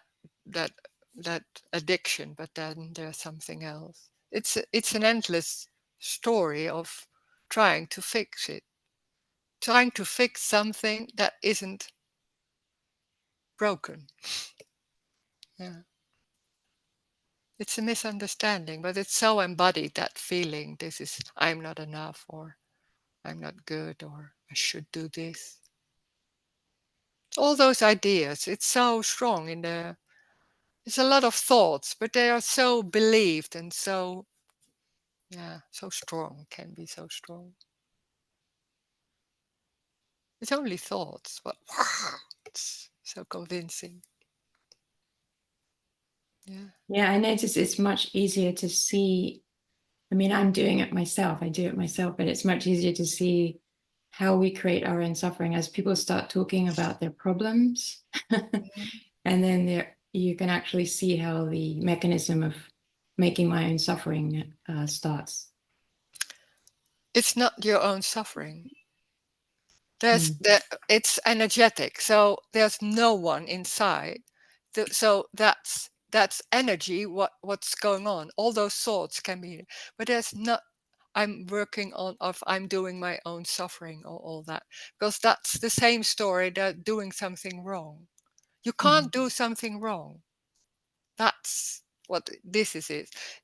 that addiction, but then there's something else. It's an endless story of trying to fix it, trying to fix something that isn't broken. Yeah. It's a misunderstanding, but it's so embodied, that feeling. This is, I'm not enough, or I'm not good, or I should do this. All those ideas, it's so strong in the, it's a lot of thoughts, but they are so believed and so, yeah, so strong, can be so strong. It's only thoughts, but it's so convincing. Yeah. Yeah, I notice it's much easier to see. I mean, I'm doing it myself. I do it myself, but it's much easier to see how we create our own suffering as people start talking about their problems. And then you can actually see how the mechanism of making my own suffering starts. It's not your own suffering. It's energetic, so there's no one inside. So that's energy. What's going on? All those thoughts can be, but there's not. I'm working on, of I'm doing my own suffering or all that, because that's the same story that doing something wrong. You can't do something wrong. That's what this is.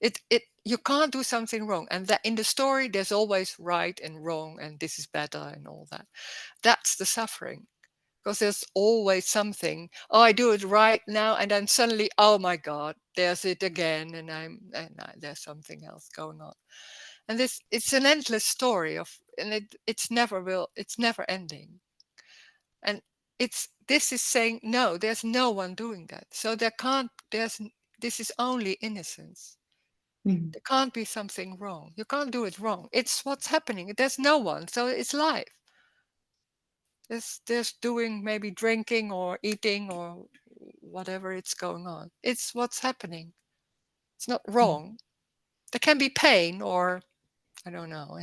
It you can't do something wrong, and that in the story there's always right and wrong, and this is better and all that. That's the suffering, because there's always something. Oh, I do it right now, and then suddenly, oh my God, there's it again, and there's something else going on. And this, it's an endless story of, and it's never ending. And this is saying no, there's no one doing that. So this is only innocence. There can't be something wrong. You can't do it wrong. It's what's happening. There's no one, so it's life. There's doing, maybe drinking or eating or whatever it's going on. It's what's happening. It's not wrong. There can be pain or I don't know,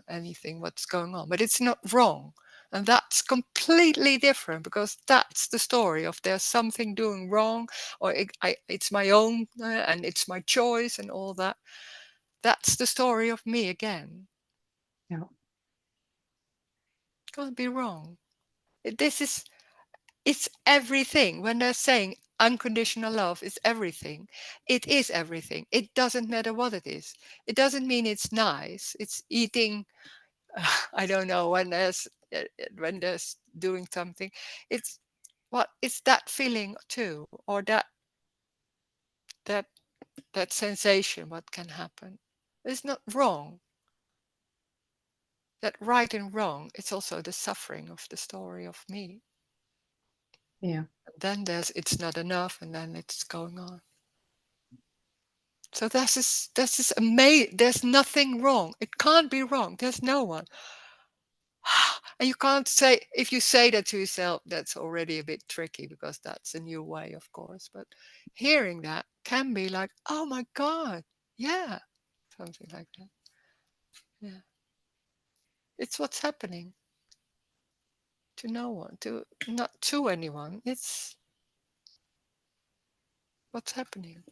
anything what's going on, but it's not wrong. And that's completely different, because that's the story of there's something doing wrong, or it's my own and it's my choice and all that. That's the story of me again. Yeah. Can't be wrong. It's everything. When they're saying unconditional love is everything, it is everything. It doesn't matter what it is. It doesn't mean it's nice. It's eating, I don't know, when there's doing something. It's that feeling too, or that that sensation, what can happen. It's not wrong. That right and wrong, it's also the suffering of the story of me. Yeah. And then it's not enough, and then it's going on. So this is amazing. There's nothing wrong. It can't be wrong. There's no one. And you can't say, if you say that to yourself, that's already a bit tricky, because that's a new way, of course. But hearing that can be like, oh my God, yeah, something like that. Yeah. It's what's happening to no one, not to anyone. It's what's happening.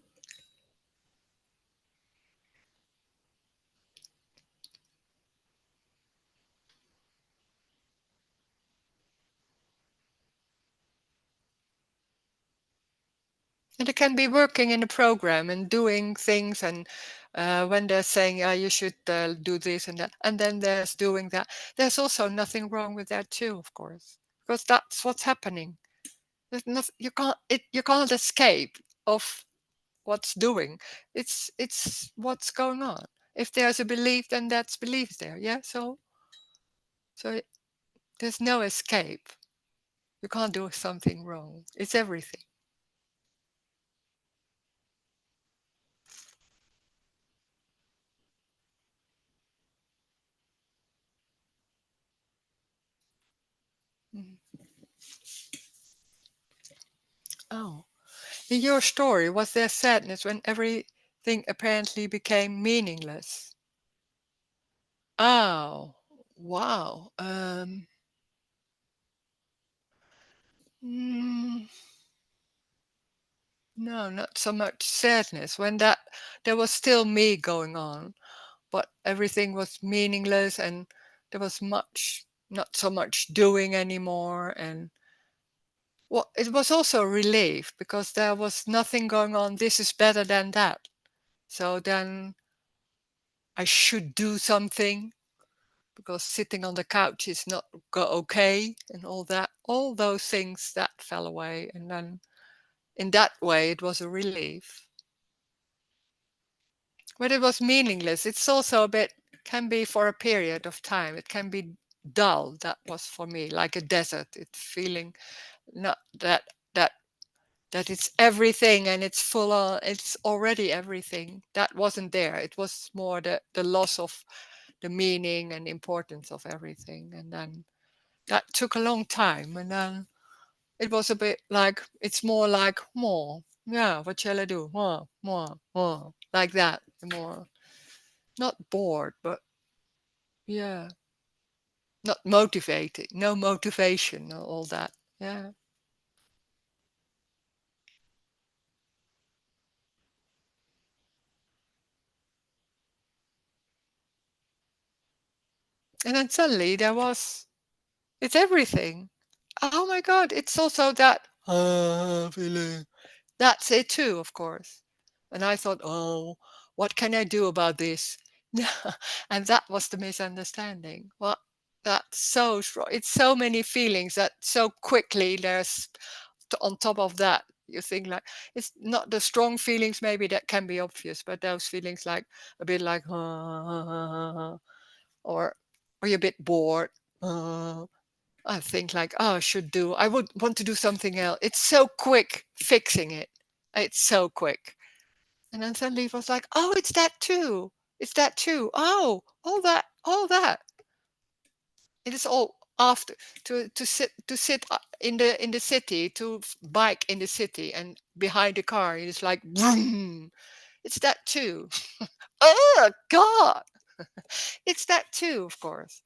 And it can be working in a program and doing things, and when they're saying, you should do this and that, and then there's doing that. There's also nothing wrong with that too, of course, because that's what's happening. There's not, you can't escape of what's doing. It's what's going on. If there's a belief, then that's belief there. Yeah. So there's no escape. You can't do something wrong. It's everything. Mm. Oh. In your story, was there sadness when everything apparently became meaningless? Oh, wow. Mm, no, not so much sadness. When there was still me going on, but everything was meaningless, and there was not so much doing anymore. And well, it was also a relief, because there was nothing going on. This is better than that. So then I should do something, because sitting on the couch is not okay, and all those things that fell away. And then in that way it was a relief, but it was meaningless. It's also a bit, can be for a period of time, it can be dull. That was for me like a desert. It's feeling not that that it's everything, and it's full on, it's already everything that wasn't there. It was more the loss of the meaning and importance of everything. And then that took a long time, and then it was a bit like, it's more like more, yeah, what shall I do, more like that. More, not bored, but yeah, not motivated, no motivation, all that. Yeah. And then suddenly it's everything. Oh my God, it's also that feeling. That's it too, of course. And I thought, oh, what can I do about this? And that was the misunderstanding. Well, that's so strong. It's so many feelings that so quickly there's on top of that. You think like it's not the strong feelings maybe that can be obvious, but those feelings like a bit like or you're a bit bored. I think like, oh, I would want to do something else. It's so quick fixing it. It's so quick. And then suddenly it was like, oh, it's that too. It's that too. Oh, all that. It is all after to sit in the city, to bike in the city and behind the car. It's like, vroom. It's that too. Oh God. It's that too, of course.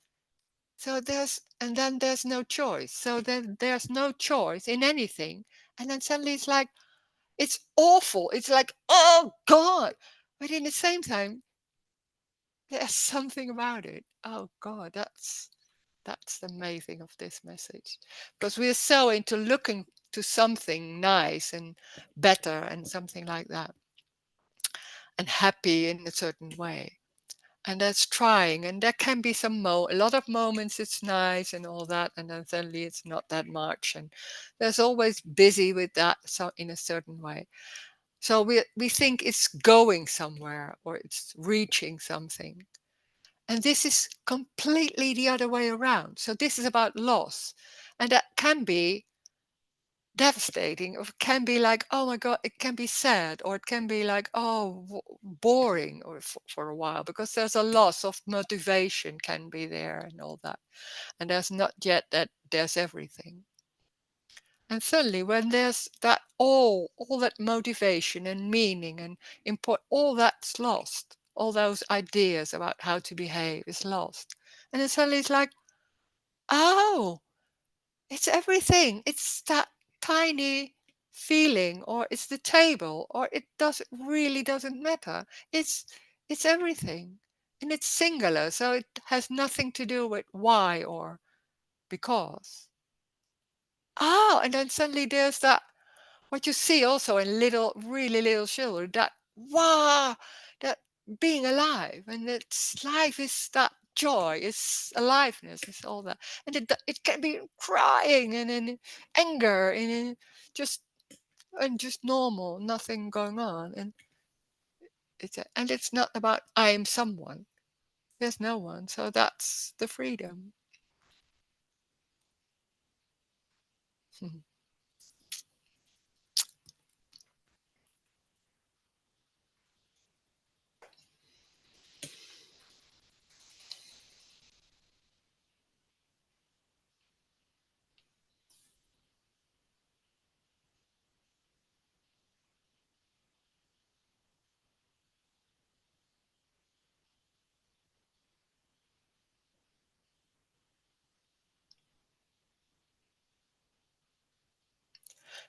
So there's no choice. So then there's no choice in anything. And then suddenly it's like, it's awful. It's like, oh God. But in the same time, there's something about it. Oh God, that's the amazing of this message. Because we're so into looking to something nice and better and something like that. And happy in a certain way. And that's trying, and there can be a lot of moments it's nice and all that, and then suddenly it's not that much, and there's always busy with that, so in a certain way. So we think it's going somewhere or it's reaching something, and this is completely the other way around. So this is about loss, and that can be devastating, or it can be like, oh my God, it can be sad, or it can be like, oh, boring, or for a while, because there's a loss of motivation can be there and all that, and there's not yet that there's everything. And suddenly when there's that all that motivation and meaning and all that's lost, all those ideas about how to behave is lost, and then suddenly it's like, oh, it's everything. It's that tiny feeling, or it's the table, or really doesn't matter. It's everything. And it's singular, so it has nothing to do with why or because. Oh, and then suddenly there's that what you see also in really little children, that wow, that being alive, and it's life is that joy, it's aliveness, it's all that, and it can be crying and in anger and in just just normal, nothing going on, and it's not about I am someone. There's no one, so that's the freedom.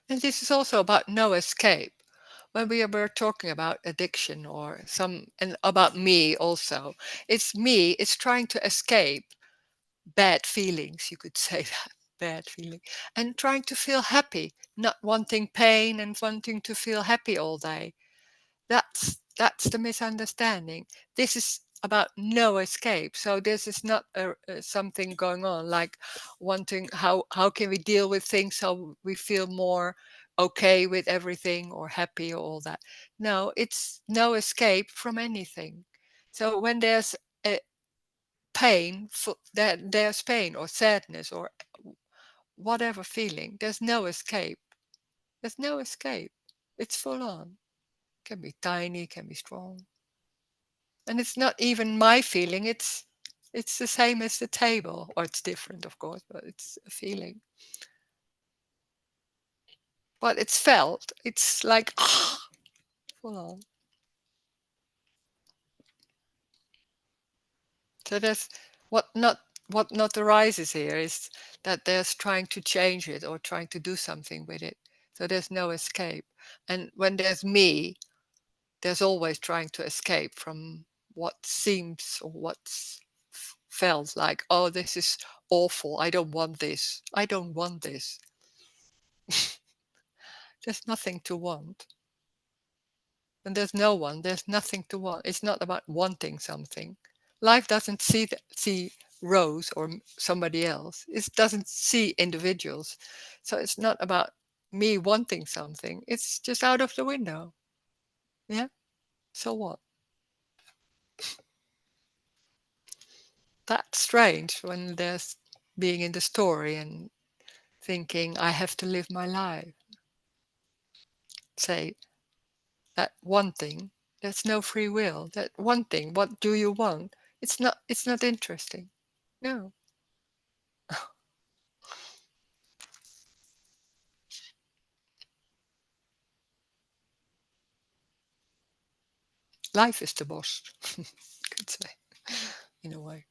And this is also about no escape. When we were talking about addiction or and about me also, it's trying to escape bad feelings, you could say that, bad feeling, and trying to feel happy, not wanting pain and wanting to feel happy all day. That's the misunderstanding. This is about no escape. So this is not something going on like wanting how can we deal with things so we feel more okay with everything or happy or all that. No, it's no escape from anything. So when there's a pain, there's pain or sadness or whatever feeling, there's no escape. There's no escape. It's full on. Can be tiny, can be strong. And it's not even my feeling, it's the same as the table, or it's different of course, but it's a feeling. But it's felt. It's like full on. So there's what not what not arises here is that there's trying to change it or trying to do something with it. So there's no escape. And when there's me, there's always trying to escape from what seems or what's felt like, oh, this is awful. I don't want this. I don't want this. There's nothing to want. When there's no one, there's nothing to want. It's not about wanting something. Life doesn't see Rose or somebody else. It doesn't see individuals. So it's not about me wanting something. It's just out of the window. Yeah? So what? That's strange when there's being in the story and thinking, I have to live my life. Say, that one thing, there's no free will. That one thing, what do you want? It's not interesting. No. Life is the boss, could say, in a way.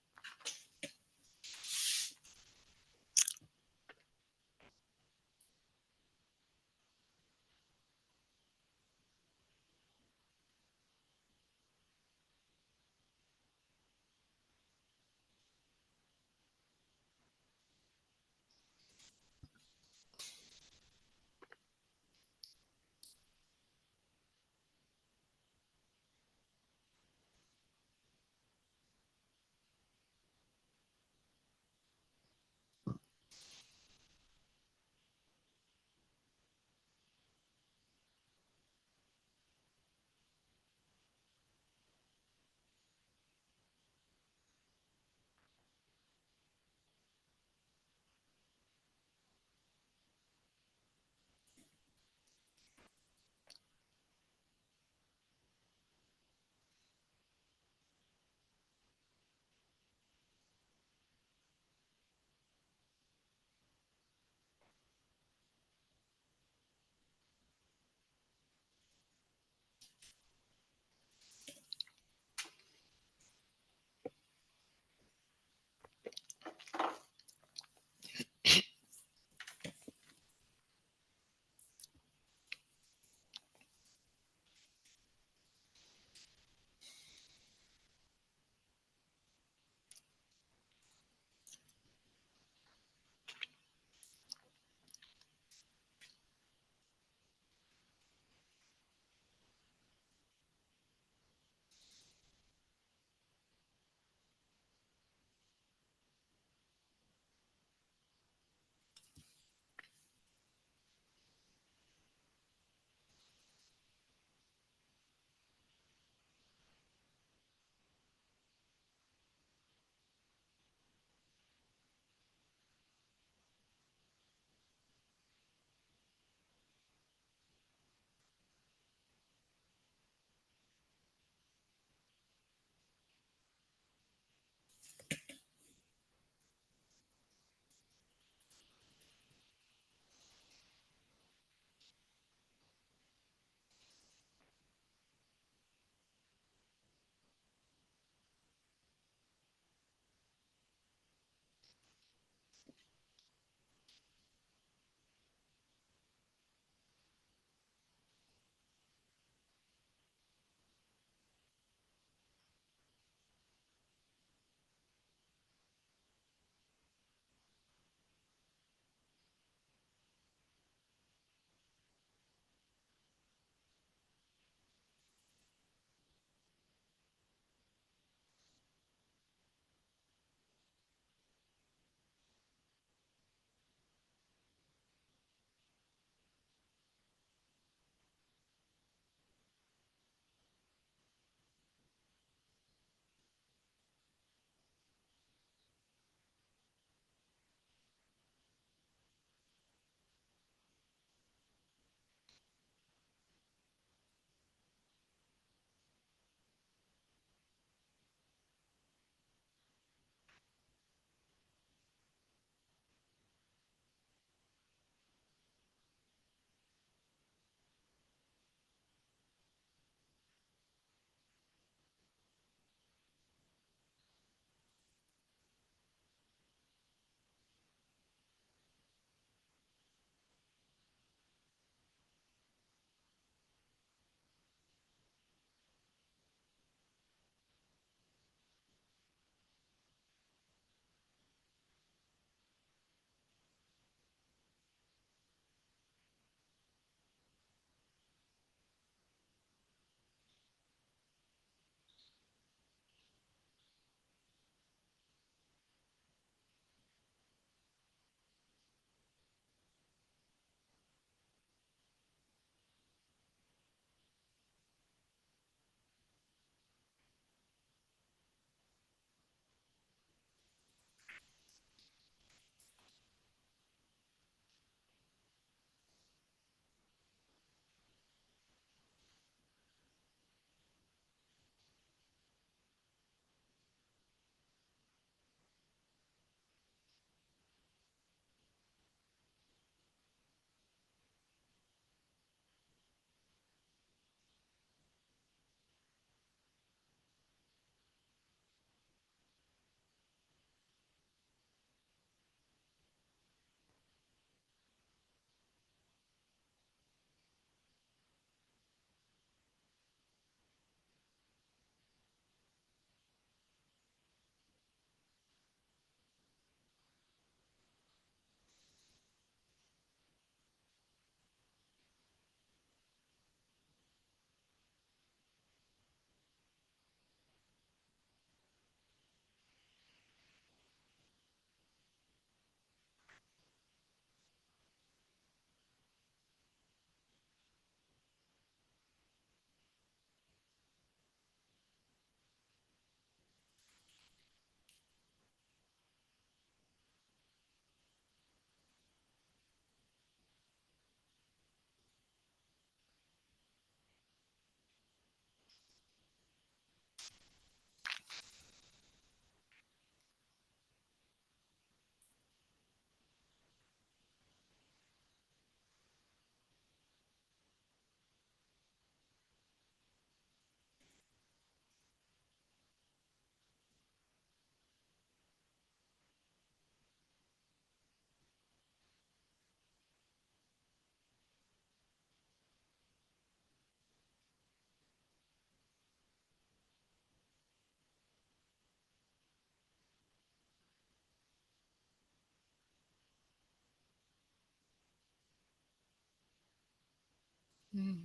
Mm.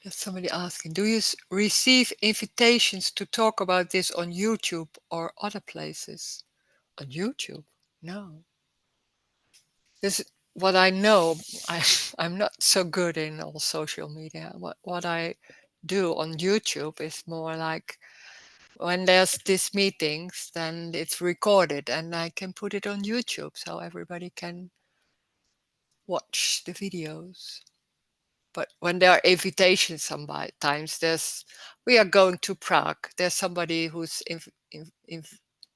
There's somebody asking, do you receive invitations to talk about this on YouTube or other places? On YouTube? No. This is what I know. I'm not so good in all social media. What I do on YouTube is more like when there's these meetings, then it's recorded and I can put it on YouTube so everybody can watch the videos. But when there are invitations, sometimes we are going to Prague. There's somebody who's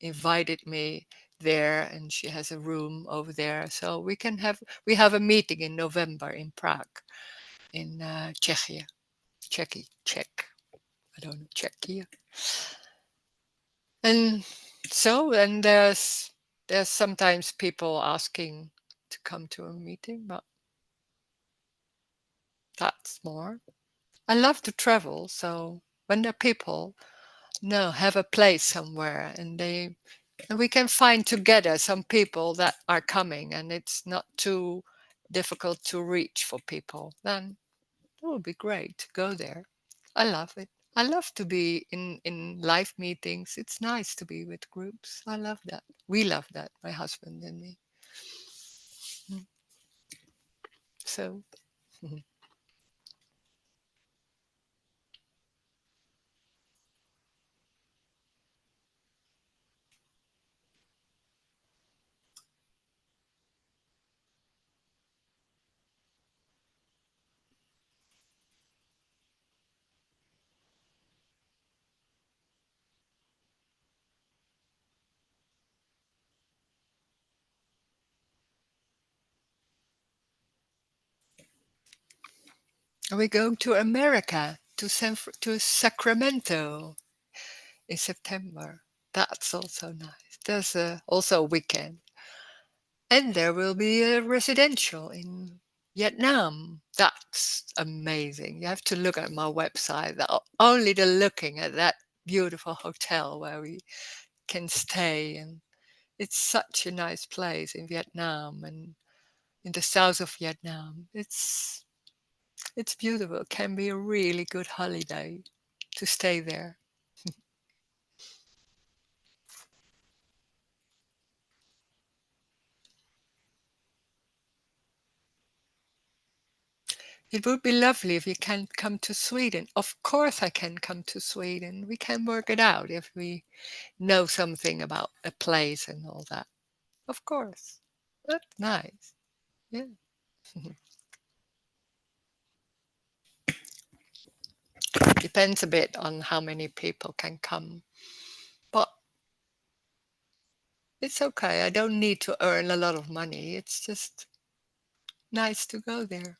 invited me there, and she has a room over there. So we have a meeting in November in Prague, in Czechia, Czech. I don't know Czechia. And so, and there's sometimes people asking to come to a meeting, but that's more. I love to travel, so when there are people, no, have a place somewhere, and we can find together some people that are coming, and it's not too difficult to reach for people, then it would be great to go there. I love it. I love to be in live meetings. It's nice to be with groups. I love that. We love that, my husband and me. Mm. So we're going to America, to Sacramento in September. That's also nice. There's also a weekend. And there will be a residential in Vietnam. That's amazing. You have to look at my website. Only the looking at that beautiful hotel where we can stay. And it's such a nice place in Vietnam and in the south of Vietnam. It's beautiful. It can be a really good holiday to stay there. It would be lovely if you can come to Sweden. Of course, I can come to Sweden. We can work it out if we know something about a place and all that. Of course. That's nice. Yeah. Depends a bit on how many people can come. But it's okay. I don't need to earn a lot of money. It's just nice to go there.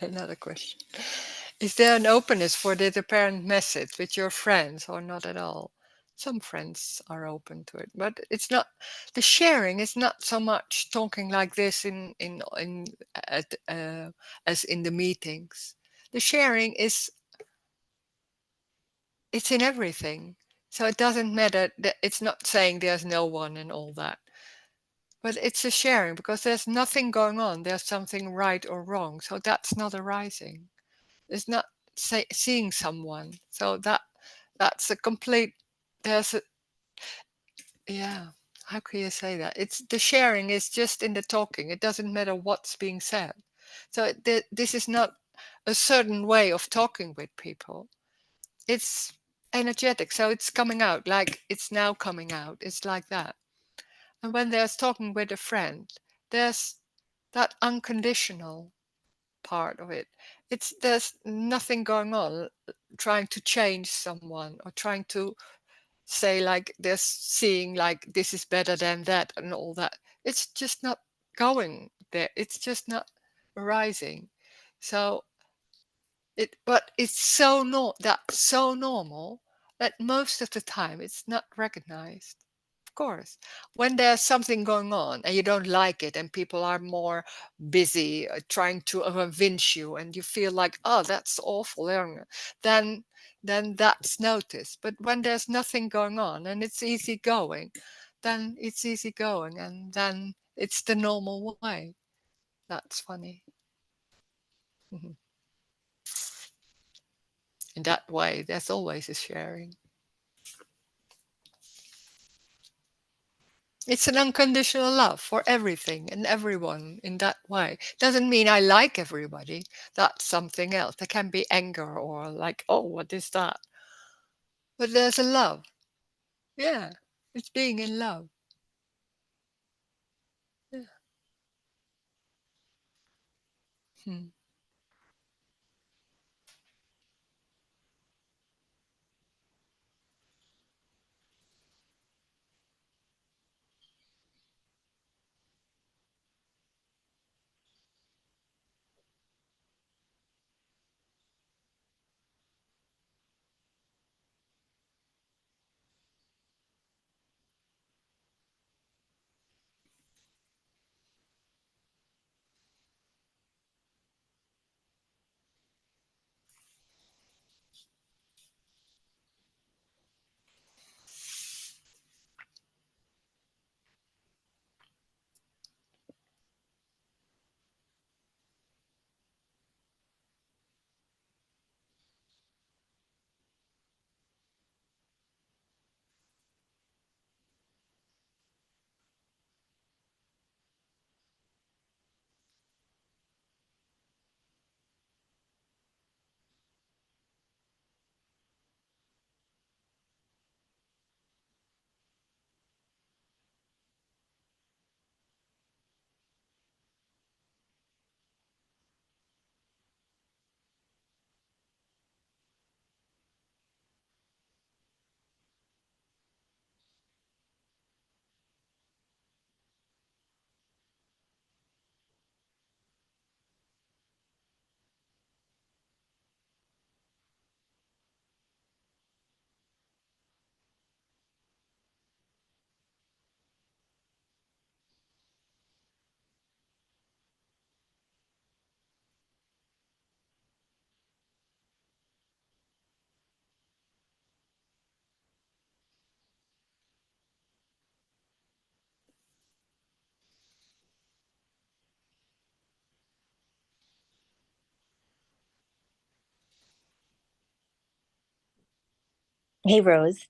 Another question. Is there an openness for the apparent message with your friends or not at all? Some friends are open to it, but it's not, the sharing is not so much talking like this at, as in the meetings. The sharing is, it's in everything. So it doesn't matter that, it's not saying there's no one and all that, but it's a sharing because there's nothing going on. There's something right or wrong. So that's not arising. It's not seeing someone. So that's a complete, there's a, yeah, how can you say that? It's the sharing is just in the talking. It doesn't matter what's being said. So this is not a certain way of talking with people. It's energetic. So it's coming out, like it's now coming out. It's like that. And when there's talking with a friend, there's that unconditional part of it. There's nothing going on trying to change someone or trying to say like this, seeing like this is better than that and all that. It's just not going there. It's just not arising. So but it's so normal that most of the time it's not recognized. Of course, when there's something going on and you don't like it and people are more busy trying to convince you and you feel like, oh, that's awful, then then that's noticed. But when there's nothing going on and it's easy going, then it's easy going, and then it's the normal way. That's funny. Mhm. In that way, there's always a sharing. It's an unconditional love for everything and everyone in that way. Doesn't mean I like everybody. That's something else. There can be anger or like, oh, what is that? But there's a love. Yeah, it's being in love. Yeah. Hmm. Hey, Rose.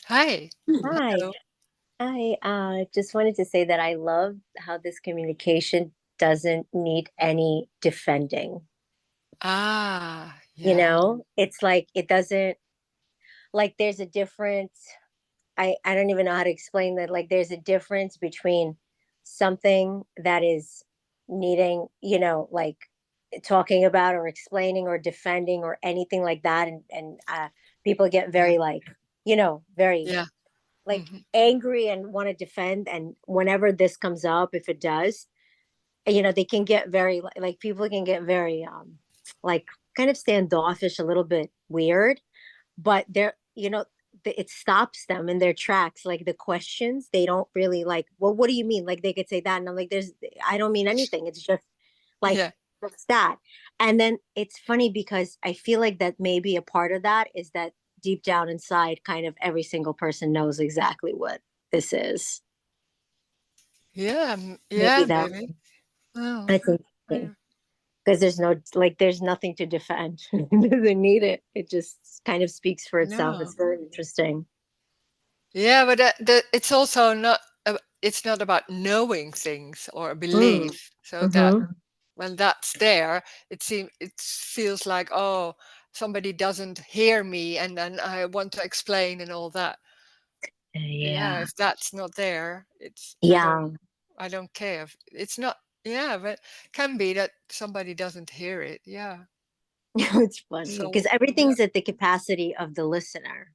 Hi. Hi. Hello. I just wanted to say that I love how this communication doesn't need any defending. Ah, You yeah. know, it's like it doesn't, like there's a difference. I don't even know how to explain that. Like there's a difference between something that is needing, like talking about or explaining or defending or anything like that. And people get Yeah. very like, very Yeah. like Hmm. angry and want to defend. And whenever this comes up, if it does, they can get very like people can get very like kind of standoffish, a little bit weird. But they're it stops them in their tracks. Like the questions, they don't really like, well, what do you mean? Like they could say that. And I'm like, I don't mean anything. It's just like, Yeah. what's that? And then it's funny because I feel like that maybe a part of that is that deep down inside, kind of every single person knows exactly what this is. Yeah. Maybe Yeah. that, Maybe. Oh, I think, I- because there's no, like, there's nothing to defend. It doesn't need it. It just kind of speaks for itself. no. It's very interesting. Yeah, but it's also not. It's not about knowing things or a Mm. belief. So that Mm-hmm. when that's there, it feels like, oh, somebody doesn't hear me, and then I want to explain and all that. Yeah, Yeah. if that's not there, it's Yeah. I don't care. It's not. Yeah, but can be that somebody doesn't hear it. Yeah. It's funny because So yeah, everything's at the capacity of the listener.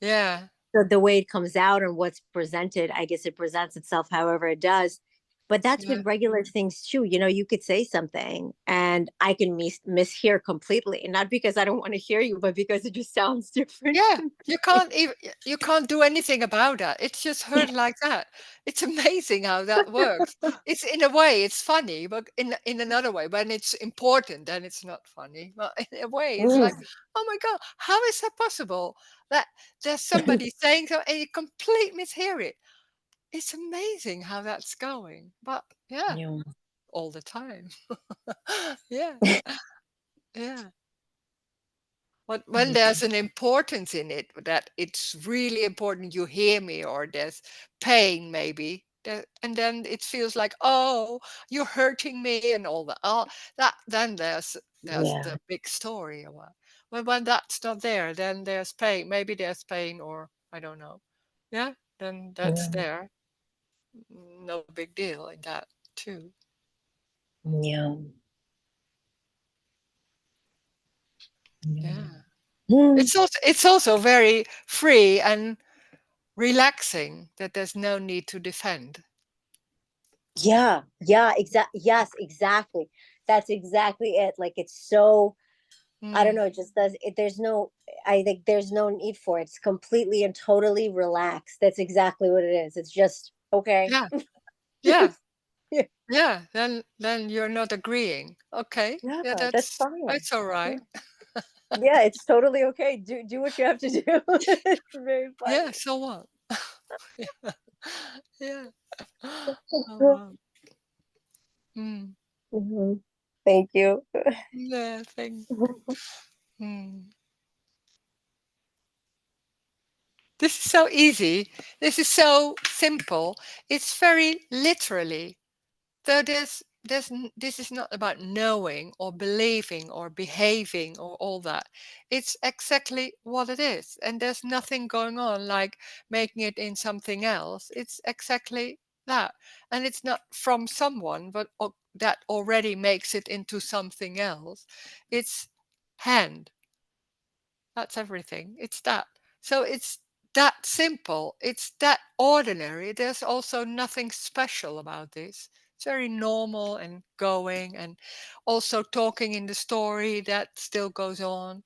yeah, So the way it comes out and what's presented, I guess it presents itself however it does. But that's yeah, with regular things too. You know, you could say something and I can mishear completely. Not because I don't want to hear you, but because it just sounds different yeah. to You can't do anything about that. It's just me. heard like that. It's amazing how that works. It's in a way it's funny, but in another way, when it's important, then it's not funny. But in a way, it's like, Mm. oh my god, how is that possible? That there's somebody saying something and you completely mishear it. It's amazing how that's going. But yeah, Yeah. all the time. Yeah, yeah. But when there's an importance in it, that it's really important you hear me, or there's pain maybe, and then it feels like, oh, you're hurting me and all that. Oh, that then there's Yeah. the big story. Or what. When that's not there, then there's pain. Maybe there's pain, or I don't know. Yeah, then that's Yeah. there. No big deal in that too. Yeah. Yeah. Yeah. It's also very free and relaxing that there's no need to defend. Yeah, yes, exactly. That's exactly it. Like it's so, I don't Mm. know, it just does it. There's no, I think there's no need for it. It's completely and totally relaxed. That's exactly what it is. It's just okay. Yeah, yeah, Just yeah, yeah. Then you're not agreeing. Okay, yeah, yeah, that's that's fine. it's all Yeah, right. yeah, it's totally okay. Do what you have to do. It's very Yeah, funny. so what? Yeah, yeah. Oh wow. Mm. Mhm. Thank you. Yeah, thank. Mm. This is so easy. This is so simple. It's very literally. So this is not about knowing or believing or behaving or all that. It's exactly what it is, and there's nothing going on like making it in something else. It's exactly that, and it's not from someone, but that already makes it into something else. It's hand. That's everything. It's that. So it's that simple. It's that ordinary. There's also nothing special about this. It's very normal and going, and also talking in the story that still goes on.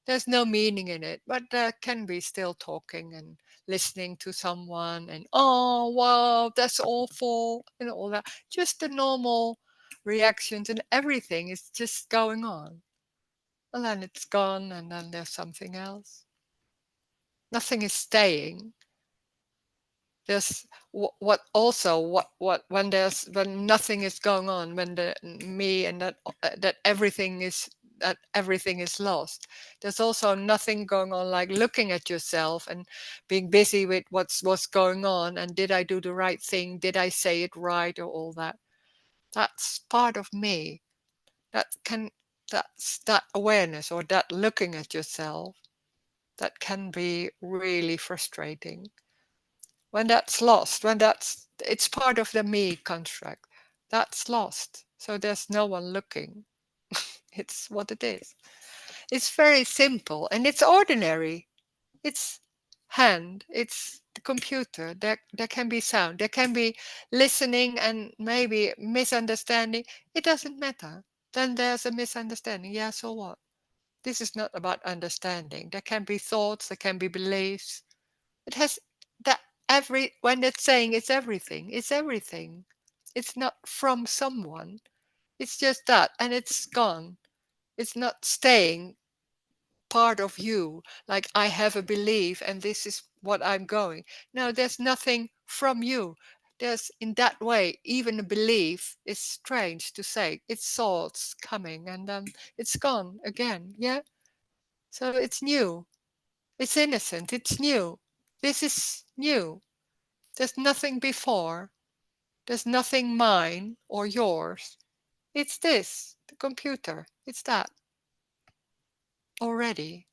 There's no meaning in it, but there can be still talking and listening to someone and, oh, wow, that's awful, and all that. Just the normal reactions, and everything is just going on. And then it's gone, and then there's something else. Nothing is staying. There's what also what when nothing is going on, when the me and that everything is lost. There's also nothing going on, like looking at yourself and being busy with what's going on, and did I do the right thing? Did I say it right, or all that? That's part of me. That can that's that awareness, or that looking at yourself, that can be really frustrating when that's lost, when it's part of the me construct. That's lost, so there's no one looking. It's what it is. It's very simple and it's ordinary. It's hand, it's the computer. There can be sound, there can be listening and maybe misunderstanding. It doesn't matter. Then there's a misunderstanding. Yeah, so what? This is not about understanding. There can be thoughts, there can be beliefs. It has that when it's saying it's everything, it's everything. It's not from someone. It's just that, and it's gone. It's not staying part of you, like I have a belief and this is what I'm going. No, there's nothing from you. There's, in that way, even a belief is strange to say. It's thoughts coming and then it's gone again. Yeah. So it's new. It's innocent. It's new. This is new. There's nothing before. There's nothing mine or yours. It's this, the computer. It's that already.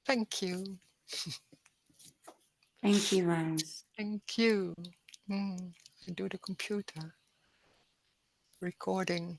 Thank you. Thank you, Rose. Thank you. I do the computer recording.